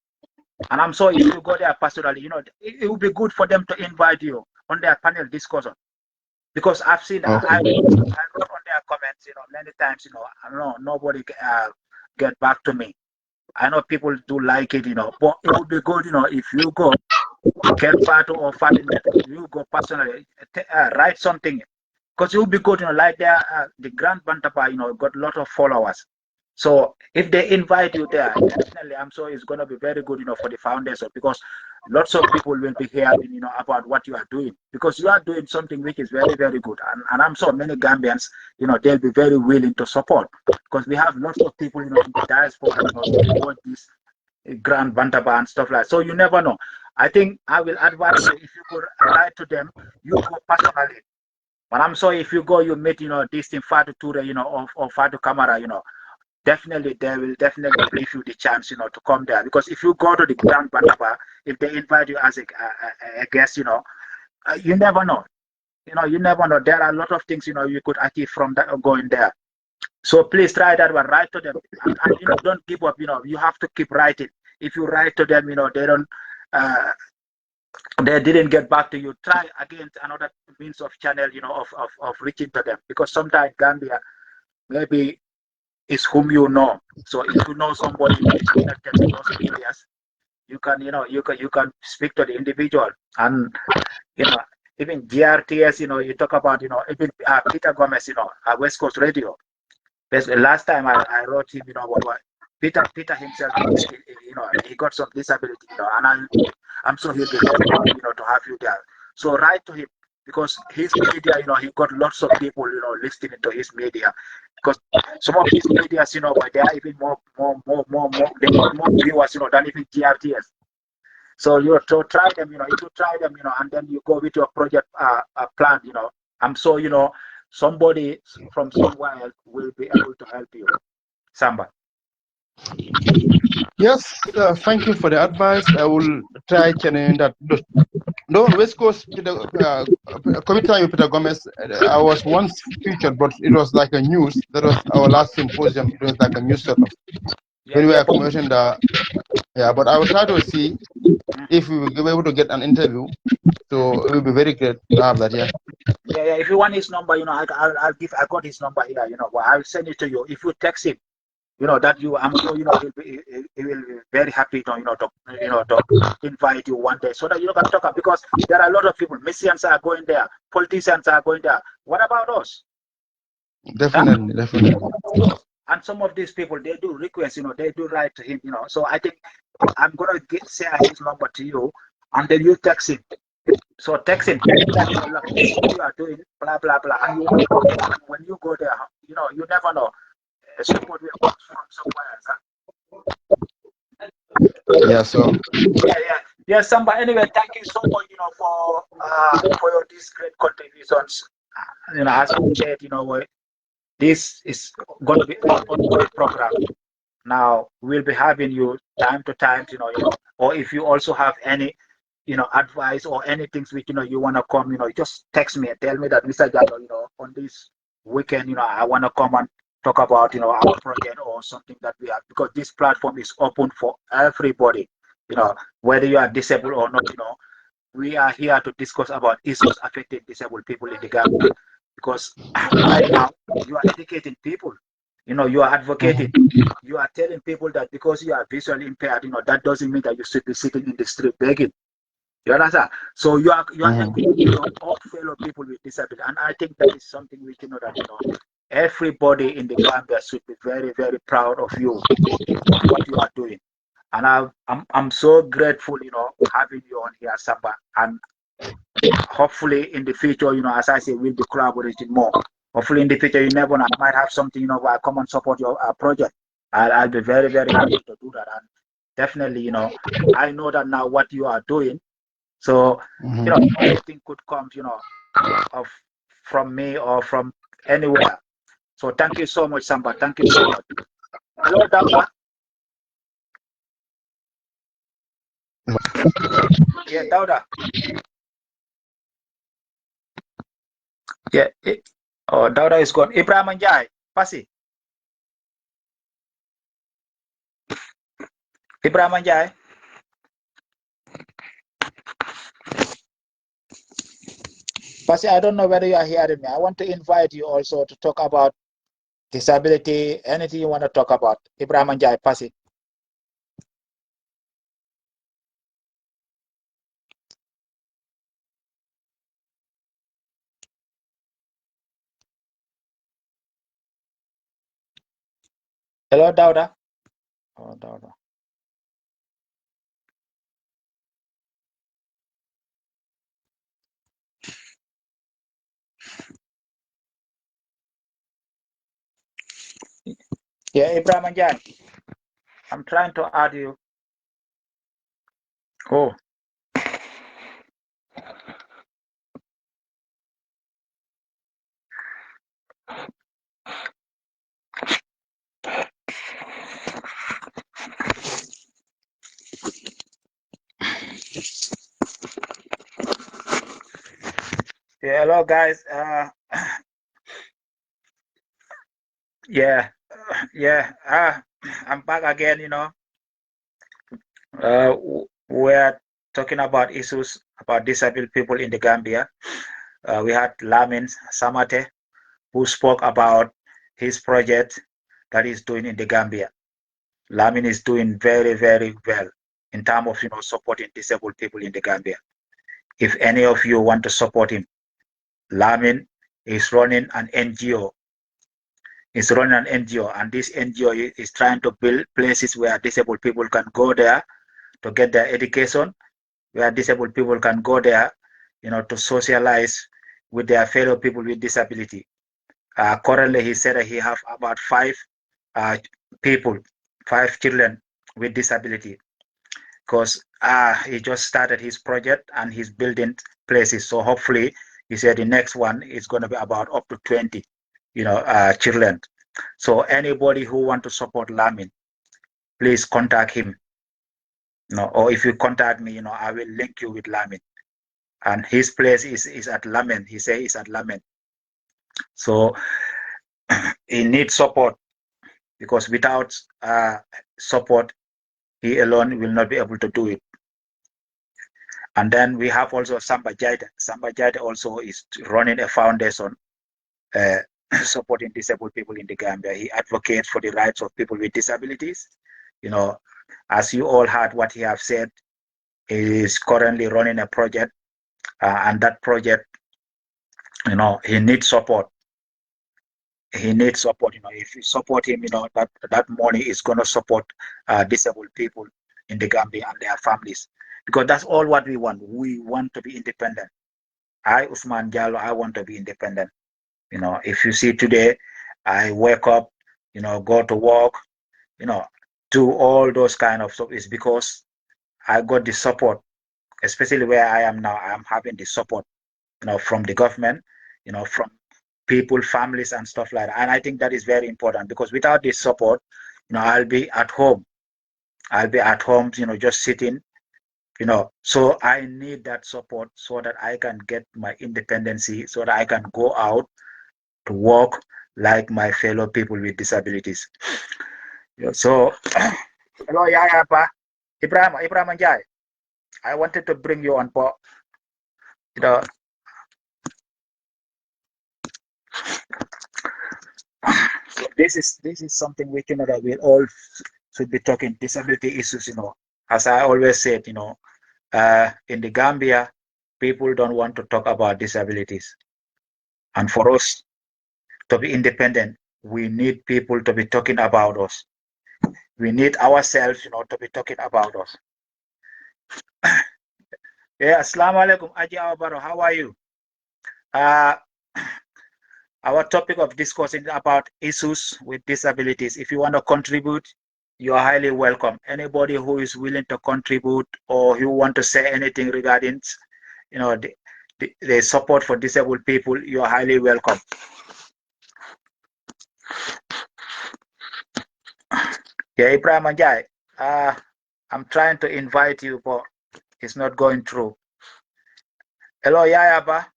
And I'm sorry, if you go there personally, it would be good for them to invite you on their panel discussion. Because I've seen that I wrote on their comments, many times, I don't know, nobody get back to me. I know people do like it, but it would be good, if you go, Care Fatu or Fatu, you go personally, write something. Because it would be good, like the Grand Bantapa, got a lot of followers. So if they invite you there, definitely, I'm sure it's going to be very good, for the foundation, because lots of people will be hearing, about what you are doing, because you are doing something which is very, very good. And I'm sure many Gambians, they'll be very willing to support, because we have lots of people, in the diaspora, they want this Grand Bantaba and stuff like that. So you never know. I think I will advise you, if you could write to them, you go personally. But I'm sorry, if you go, you meet, this thing, Fatu Ture, or Fatu Kamara, definitely they will definitely give you the chance, to come there. Because if you go to the Grand Bantaba, if they invite you as a guest, you never know. You never know. There are a lot of things, you could achieve from that going there. So please try that one. Write to them, and don't give up. You have to keep writing. If you write to them, they don't. They didn't get back to you. Try again another means of channel, of reaching to them. Because sometimes Gambia, maybe, is whom you know. So if you know somebody who is connected to those areas, you can, you can speak to the individual. And even GRTS, you talk about, even Peter Gomez, at West Coast Radio. Last time I wrote him, what Peter himself, he got some disability, and I'm sure he'll be very happy, to have you there. So write to him, because his media, he got lots of people, listening to his media. Because some of these medias, but they are even more, they got more viewers, than even GRTS. So to try them, if you try them, and then you go with your project plan, I'm sure, somebody from somewhere else will be able to help you. Samba. Yes, thank you for the advice. I will try channel that. No, West Coast, committee with Peter Gomez, I was once featured, but it was like a news. That was our last symposium. It was like a news sort of. When we were promoting but I will try to see if we will be able to get an interview. So it will be very great to have that, Yeah. If you want his number, I got his number here. But I'll send it to you. If you text him, that I'm sure he will be very happy to invite you one day so that you can talk, because there are a lot of people. Messians are going there, politicians are going there. What about us? Definitely, definitely. And some of these people, they do request, they do write to him, So I think I'm gonna share his number to you, and then you text him. So text him, look, this is what you are doing, blah blah blah, and when you go there, you never know. Support will come from somewhere else. Yeah, so Yeah. Samba. Anyway, thank you so much, for your these great contributions. As we said, this is going to be an ongoing program. Now we'll be having you time to time, or if you also have any, advice or anything which you want to come, just text me and tell me that, Mr. Jallo, on this weekend, I want to come and talk about, our project or something that we have, because this platform is open for everybody, whether you are disabled or not, we are here to discuss about issues affecting disabled people in the Gambia, because right now you are educating people, you are advocating, you are telling people that because you are visually impaired, that doesn't mean that you should be sitting in the street begging. You understand? So you are encouraging all fellow people with disability, and I think that is something which that everybody in the Gambia should be very, very proud of you, of what you are doing. And I'm so grateful, having you on here, Samba. And hopefully in the future, as I say, we'll be collaborating more. Hopefully in the future, you never know, I might have something, where I come and support your project. I'll be very, very happy to do that. And definitely, I know that now what you are doing. So, anything could come, from me or from anywhere. So thank you so much, Samba. Thank you so much. Hello, Dauda. Yeah, Dauda. Yeah. Dauda is gone. Ibrahim Njai. Pasi. Ibrahim Njai. Pasi, I don't know whether you are hearing me. I want to invite you also to talk about disability, anything you want to talk about. Ibrahim Njai. Pasi. Hello, Dauda. Oh, Dauda. Yeah, Ibrahim Njai. I'm trying to add you. Oh. Yeah, hello guys. Yeah, I'm back again. We're talking about issues about disabled people in the Gambia. We had Lamin Samate, who spoke about his project that he's doing in the Gambia. Lamin is doing very, very well in terms of supporting disabled people in the Gambia. If any of you want to support him, Lamin is running an NGO. He's running an NGO, and this NGO is trying to build places where disabled people can go there to get their education, where disabled people can go there, to socialize with their fellow people with disability. Currently, he said that he have about 5 people, 5 children with disability, because he just started his project and he's building places. So hopefully, he said the next one is going to be about up to 20, children. So anybody who want to support Lamin, please contact him. Or if you contact me, I will link you with Lamin. And his place is at Lamin. He says it's at Lamin. So he needs support, because without support, he alone will not be able to do it. And then we have also Samba Jaita. Samba Jaita also is running a foundation supporting disabled people in the Gambia. He advocates for the rights of people with disabilities. As you all heard what he have said, he is currently running a project, and that project, he needs support. He needs support. If you support him, that money is going to support disabled people in the Gambia and their families, because that's all what we want. We want to be independent. I, Usman Jallo, I want to be independent. If you see today, I wake up, go to work, do all those kind of stuff, is because I got the support, especially where I am now. I am having the support, from the government, from people, families, and stuff like that. And I think that is very important, because without this support, I'll be at home. Just sitting, So I need that support so that I can get my independency, so that I can go out to work like my fellow people with disabilities. So, hello, Yaya, Pa. Ibrahim Njai. I wanted to bring you on board. So this is something which that we all should be talking disability issues. As I always said, in the Gambia, people don't want to talk about disabilities, and for us to be independent, we need people to be talking about us. We need ourselves, to be talking about us. Yeah, assalamu alaikum, Aji Awabaro. How are you? Our topic of discussion is about issues with disabilities. If you want to contribute, you are highly welcome. Anybody who is willing to contribute, or who want to say anything regarding, the support for disabled people, you are highly welcome. Yeah, Ibrahim Anjai, I'm trying to invite you, but it's not going through. Hello, Yaya Ba.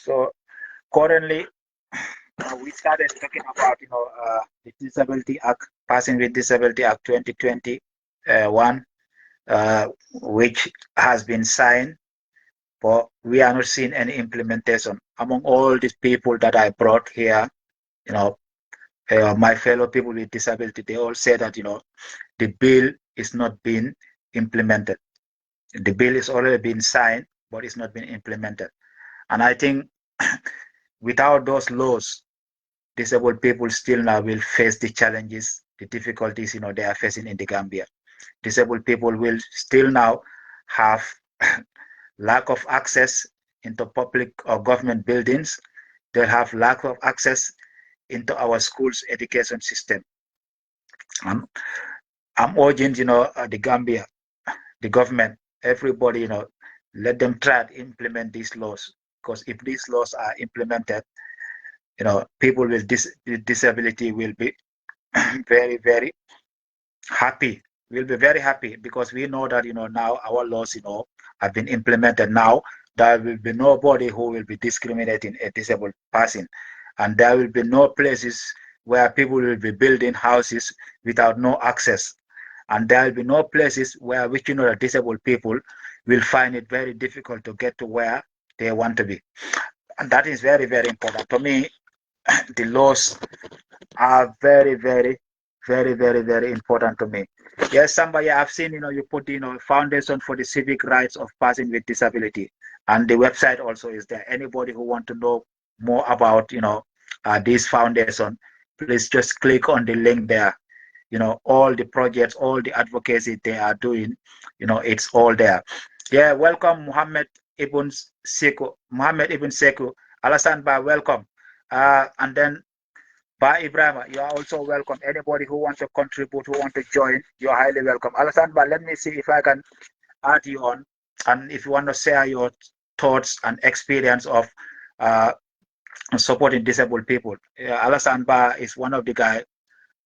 So currently, we started talking about, the Disability Act, Passing with Disability Act 2021, which has been signed, but we are not seeing any implementation. Among all these people that I brought here, my fellow people with disability, they all say that, the bill is not being implemented. The bill is already been signed, but it's not been implemented. And I think without those laws, disabled people still now will face the challenges, the difficulties, they are facing in the Gambia. Disabled people will still now have lack of access into public or government buildings. They'll have lack of access into our schools education system. I'm urging, the Gambia, the government, everybody, let them try to implement these laws, because if these laws are implemented, people with disability will be very, very happy. We'll be very happy, because we know that, now our laws, have been implemented. Now there will be nobody who will be discriminating a disabled person, and there will be no places where people will be building houses without no access, and there will be no places where the disabled people will find it very difficult to get to where they want to be. And that is very, very important to me. The laws are very, very, very, very, very important to me. Yes, somebody I've seen, you put, Foundation for the Civic Rights of Persons with Disability, and the website also is there. Anybody who want to know more about, this foundation, please just click on the link there. All the projects, all the advocacy they are doing, it's all there. Yeah, welcome, Muhammad Ibn Sekou. Alassane Ba, welcome. And then Ba Ibrahim, you are also welcome. Anybody who wants to contribute, who want to join, you are highly welcome. Alassane Ba, let me see if I can add you on. And if you want to share your thoughts and experience of supporting disabled people. Alassane Ba is one of the guys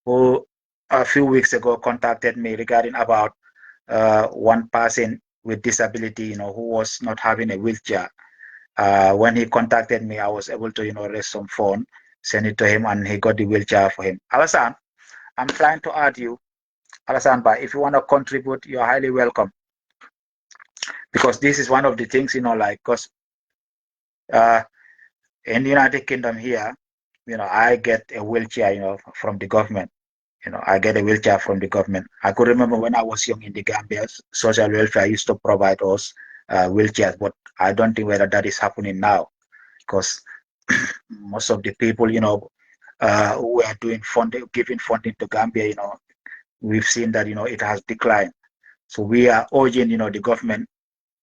who a few weeks ago contacted me regarding about one person with disability, who was not having a wheelchair. When he contacted me, I was able to, raise some phone, send it to him, and he got the wheelchair for him. Alassane, I'm trying to add you. Alassane Ba, if you want to contribute, you're highly welcome. Because this is one of the things, like, because in the United Kingdom here, I get a wheelchair, from the government. I get a wheelchair from the government. I could remember when I was young in the Gambia, social welfare used to provide us wheelchairs, but I don't think whether that is happening now, because most of the people, who are doing funding, giving funding to Gambia, we've seen that, it has declined. So we are urging, the government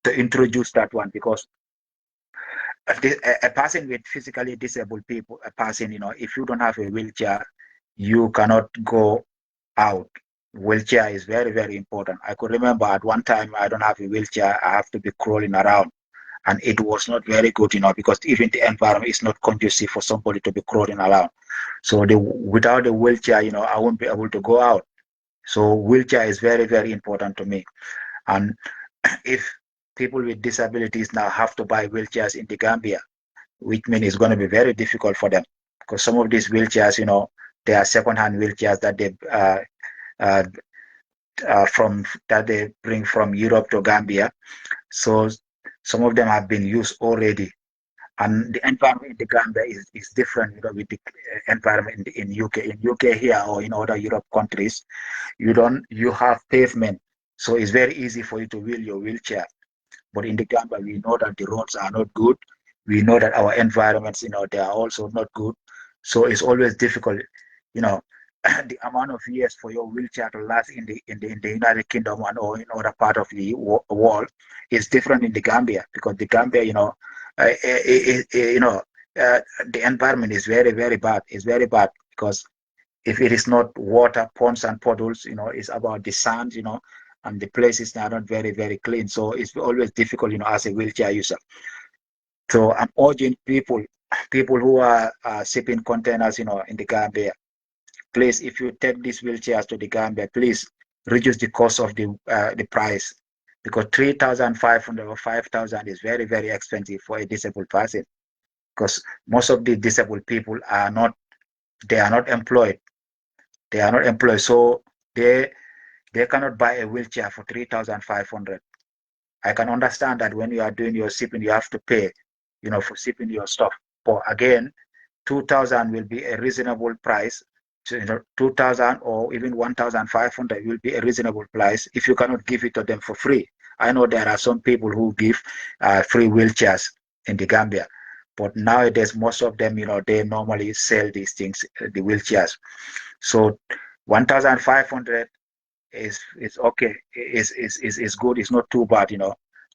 to introduce that one, because a person with physically disabled people, a person, if you don't have a wheelchair, you cannot go out. Wheelchair is very, very important. I could remember at one time I don't have a wheelchair, I have to be crawling around. And it was not very good, because even the environment is not conducive for somebody to be crawling around. So without the wheelchair, I won't be able to go out. So wheelchair is very, very important to me. And if people with disabilities now have to buy wheelchairs in the Gambia, which means it's going to be very difficult for them, because some of these wheelchairs, they are second-hand wheelchairs that they that they bring from Europe to Gambia. So some of them have been used already, and the environment in the Gambia is different, with the environment in UK. In UK here or in other Europe countries, you have pavement, so it's very easy for you to wheel your wheelchair. But in the Gambia, we know that the roads are not good. We know that our environments, they are also not good. So it's always difficult, the amount of years for your wheelchair to last in the United Kingdom or in other part of the world is different in the Gambia, because the Gambia, the environment is very, very bad. It's very bad, because if it is not water, ponds and puddles, it's about the sand, and the places are not very, very clean. So it's always difficult, as a wheelchair user. So I'm urging people who are shipping containers, in the Gambia, please, if you take these wheelchairs to the Gambia, please reduce the cost of the price, because 3,500 or 5,000 is very, very expensive for a disabled person, because most of the disabled people are not employed. They are not employed, so they cannot buy a wheelchair for 3,500. I can understand that when you are doing your shipping, you have to pay, for shipping your stuff. But again, 2,000 will be a reasonable price. So, 2,000 or even 1,500 will be a reasonable price if you cannot give it to them for free. I know there are some people who give free wheelchairs in the Gambia, but nowadays most of them, they normally sell these things, the wheelchairs. So 1,500 is okay, is good. It's not too bad,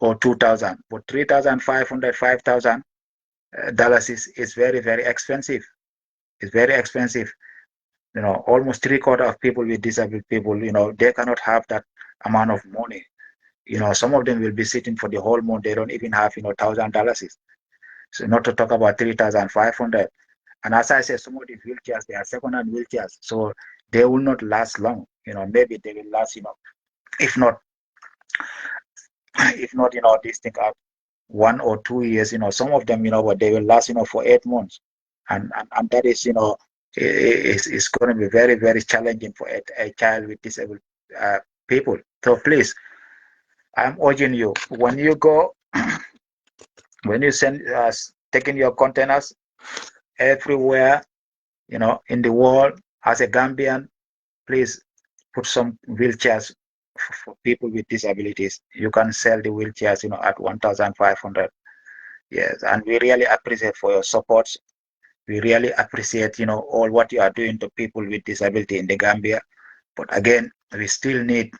or 2,000. But 3,500, 5,000 dollars is very, very expensive. It's very expensive. Almost 3/4 of people with disabled people, they cannot have that amount of money. Some of them will be sitting for the whole month. They don't even have, $1,000. So not to talk about 3,500. And as I said, some of these wheelchairs, they are second-hand wheelchairs, so they will not last long. Maybe they will last, if not, this thing out 1 or 2 years. Some of them, but they will last, for 8 months, and that is, is going to be very, very challenging for a child with disabled people. So please, I'm urging you, when you go, when you send taking your containers everywhere, in the world, as a Gambian, please put some wheelchairs for people with disabilities. You can sell the wheelchairs, at 1,500. Yes, and we really appreciate for your support. We really appreciate, all what you are doing to people with disability in the Gambia. But again, we still need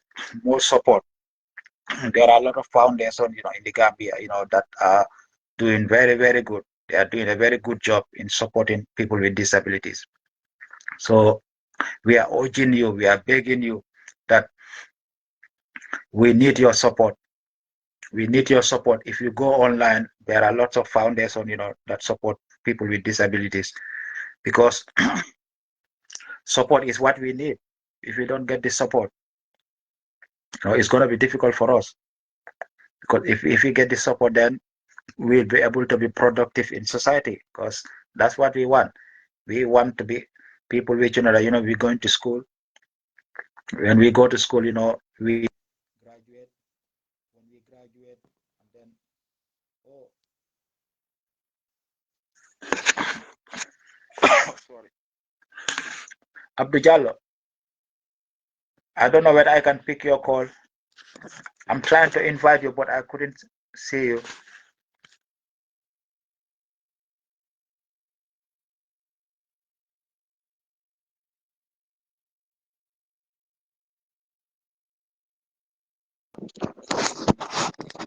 more support. There are a lot of foundations, in the Gambia, that are doing very, very good. They are doing a very good job in supporting people with disabilities. So we are urging you, we are begging you that we need your support. We need your support. If you go online, there are lots of foundations, that support people with disabilities, because support is what we need. If we don't get the support, it's going to be difficult for us. Because if we get the support, then we'll be able to be productive in society, because that's what we want. We want to be people which, we're going to school, When we go to school, we graduate. When we graduate, and then sorry, Abdul Jallo. I don't know whether I can pick your call. I'm trying to invite you, but I couldn't see you.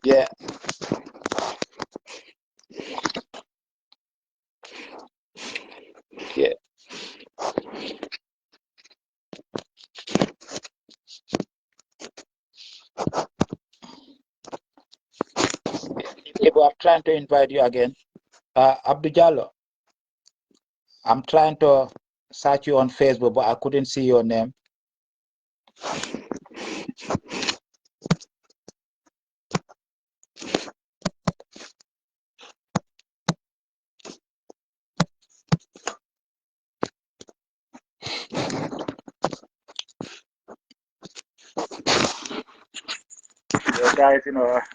Yeah. Yeah. I'm trying to invite you again. Abdul Jallo, I'm trying to search you on Facebook, but I couldn't see your name. Yeah, guys,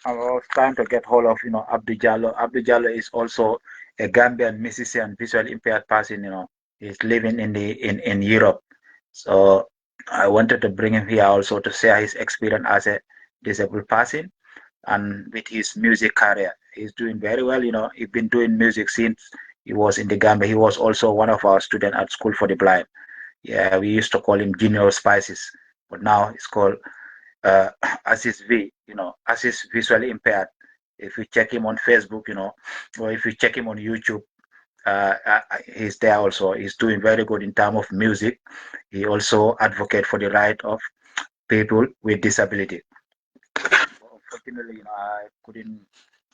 I was trying to get hold of, Abdul Jallo. Abdul Jallo is also a Gambian musician, visual impaired person, he's living in Europe. So I wanted to bring him here also to share his experience as a disabled person and with his music career. He's doing very well, he's been doing music since he was in the Gambia. He was also one of our students at School for the Blind. Yeah, we used to call him Junior Spices, but now it's called Aziz V, Aziz visually impaired. If you check him on Facebook, or if you check him on YouTube, he's there also. He's doing very good in terms of music. He also advocate for the right of people with disability. Unfortunately, I couldn't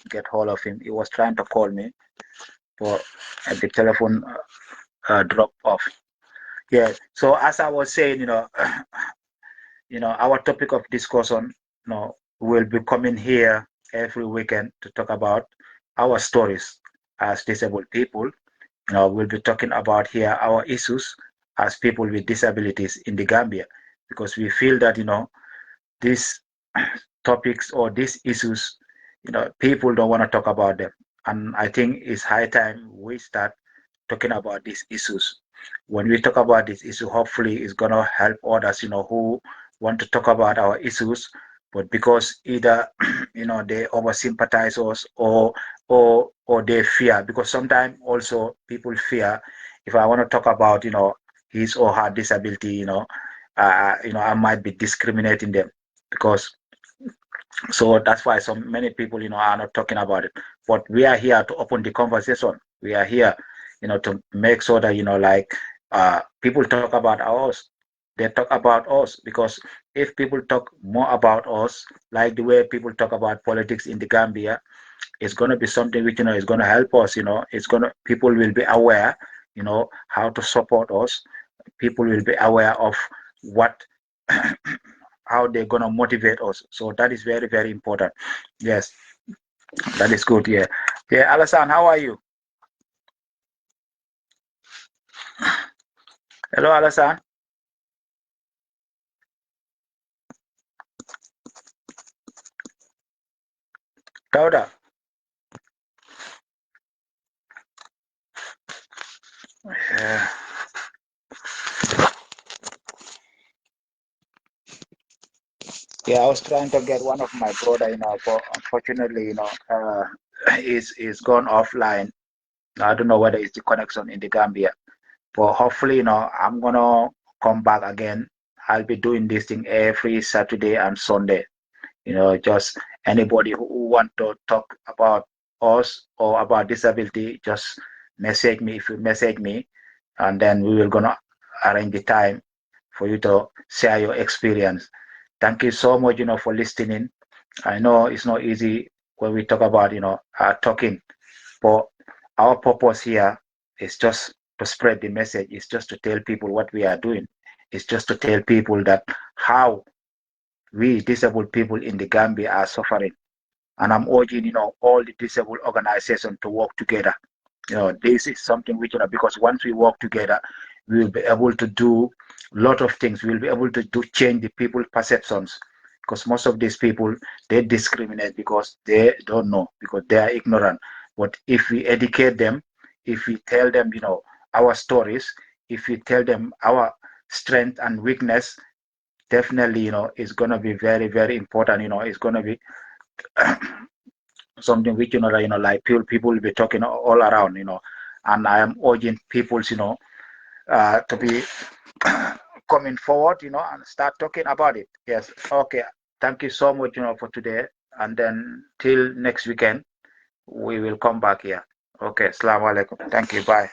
get hold of him. He was trying to call me, but the telephone dropped off. Yeah. So as I was saying, our topic of discussion, will be coming here every weekend to talk about our stories as disabled people. We'll be talking about here our issues as people with disabilities in the Gambia, because we feel that, these topics or these issues, people don't want to talk about them. And I think it's high time we start talking about these issues. When we talk about this issue, hopefully it's going to help others, who want to talk about our issues, but because either, they over sympathize us or they fear, because sometimes also people fear if I want to talk about, his or her disability, I might be discriminating them because so that's why so many people, are not talking about it. But we are here to open the conversation. We are here, to make sure that, people talk about us. They talk about us because if people talk more about us, like the way people talk about politics in the Gambia, it's going to be something which, is going to help us. People will be aware, how to support us. People will be aware of what how they're gonna motivate us. So that is very, very important. Yes, that is good. Yeah. Yeah, Alasan, how are you? Hello, Alasan. Dauda. Yeah. Yeah, I was trying to get one of my brother, but unfortunately, is gone offline. I don't know whether it's the connection in the Gambia, but hopefully, I'm gonna come back again. I'll be doing this thing every Saturday and Sunday. Just anybody who want to talk about us or about disability, just message me. If you message me, and then we will gonna arrange the time for you to share your experience. Thank you so much, for listening. I know it's not easy when we talk about, talking, but our purpose here is just to spread the message. It's just to tell people what we are doing. It's just to tell people that how we disabled people in the Gambia are suffering. And I'm urging, all the disabled organizations to work together. This is something which, because once we work together, we will be able to do a lot of things. We will be able to change the people's perceptions, because most of these people, they discriminate because they don't know, because they are ignorant. But if we educate them, if we tell them, our stories, if we tell them our strength and weakness, definitely, it's going to be very, very important. It's going to be something which, like people will be talking all around, and I am urging people, to be coming forward, and start talking about it. Yes. Okay. Thank you so much, for today. And then till next weekend, we will come back here. Okay. Assalamu alaikum. Thank you. Bye.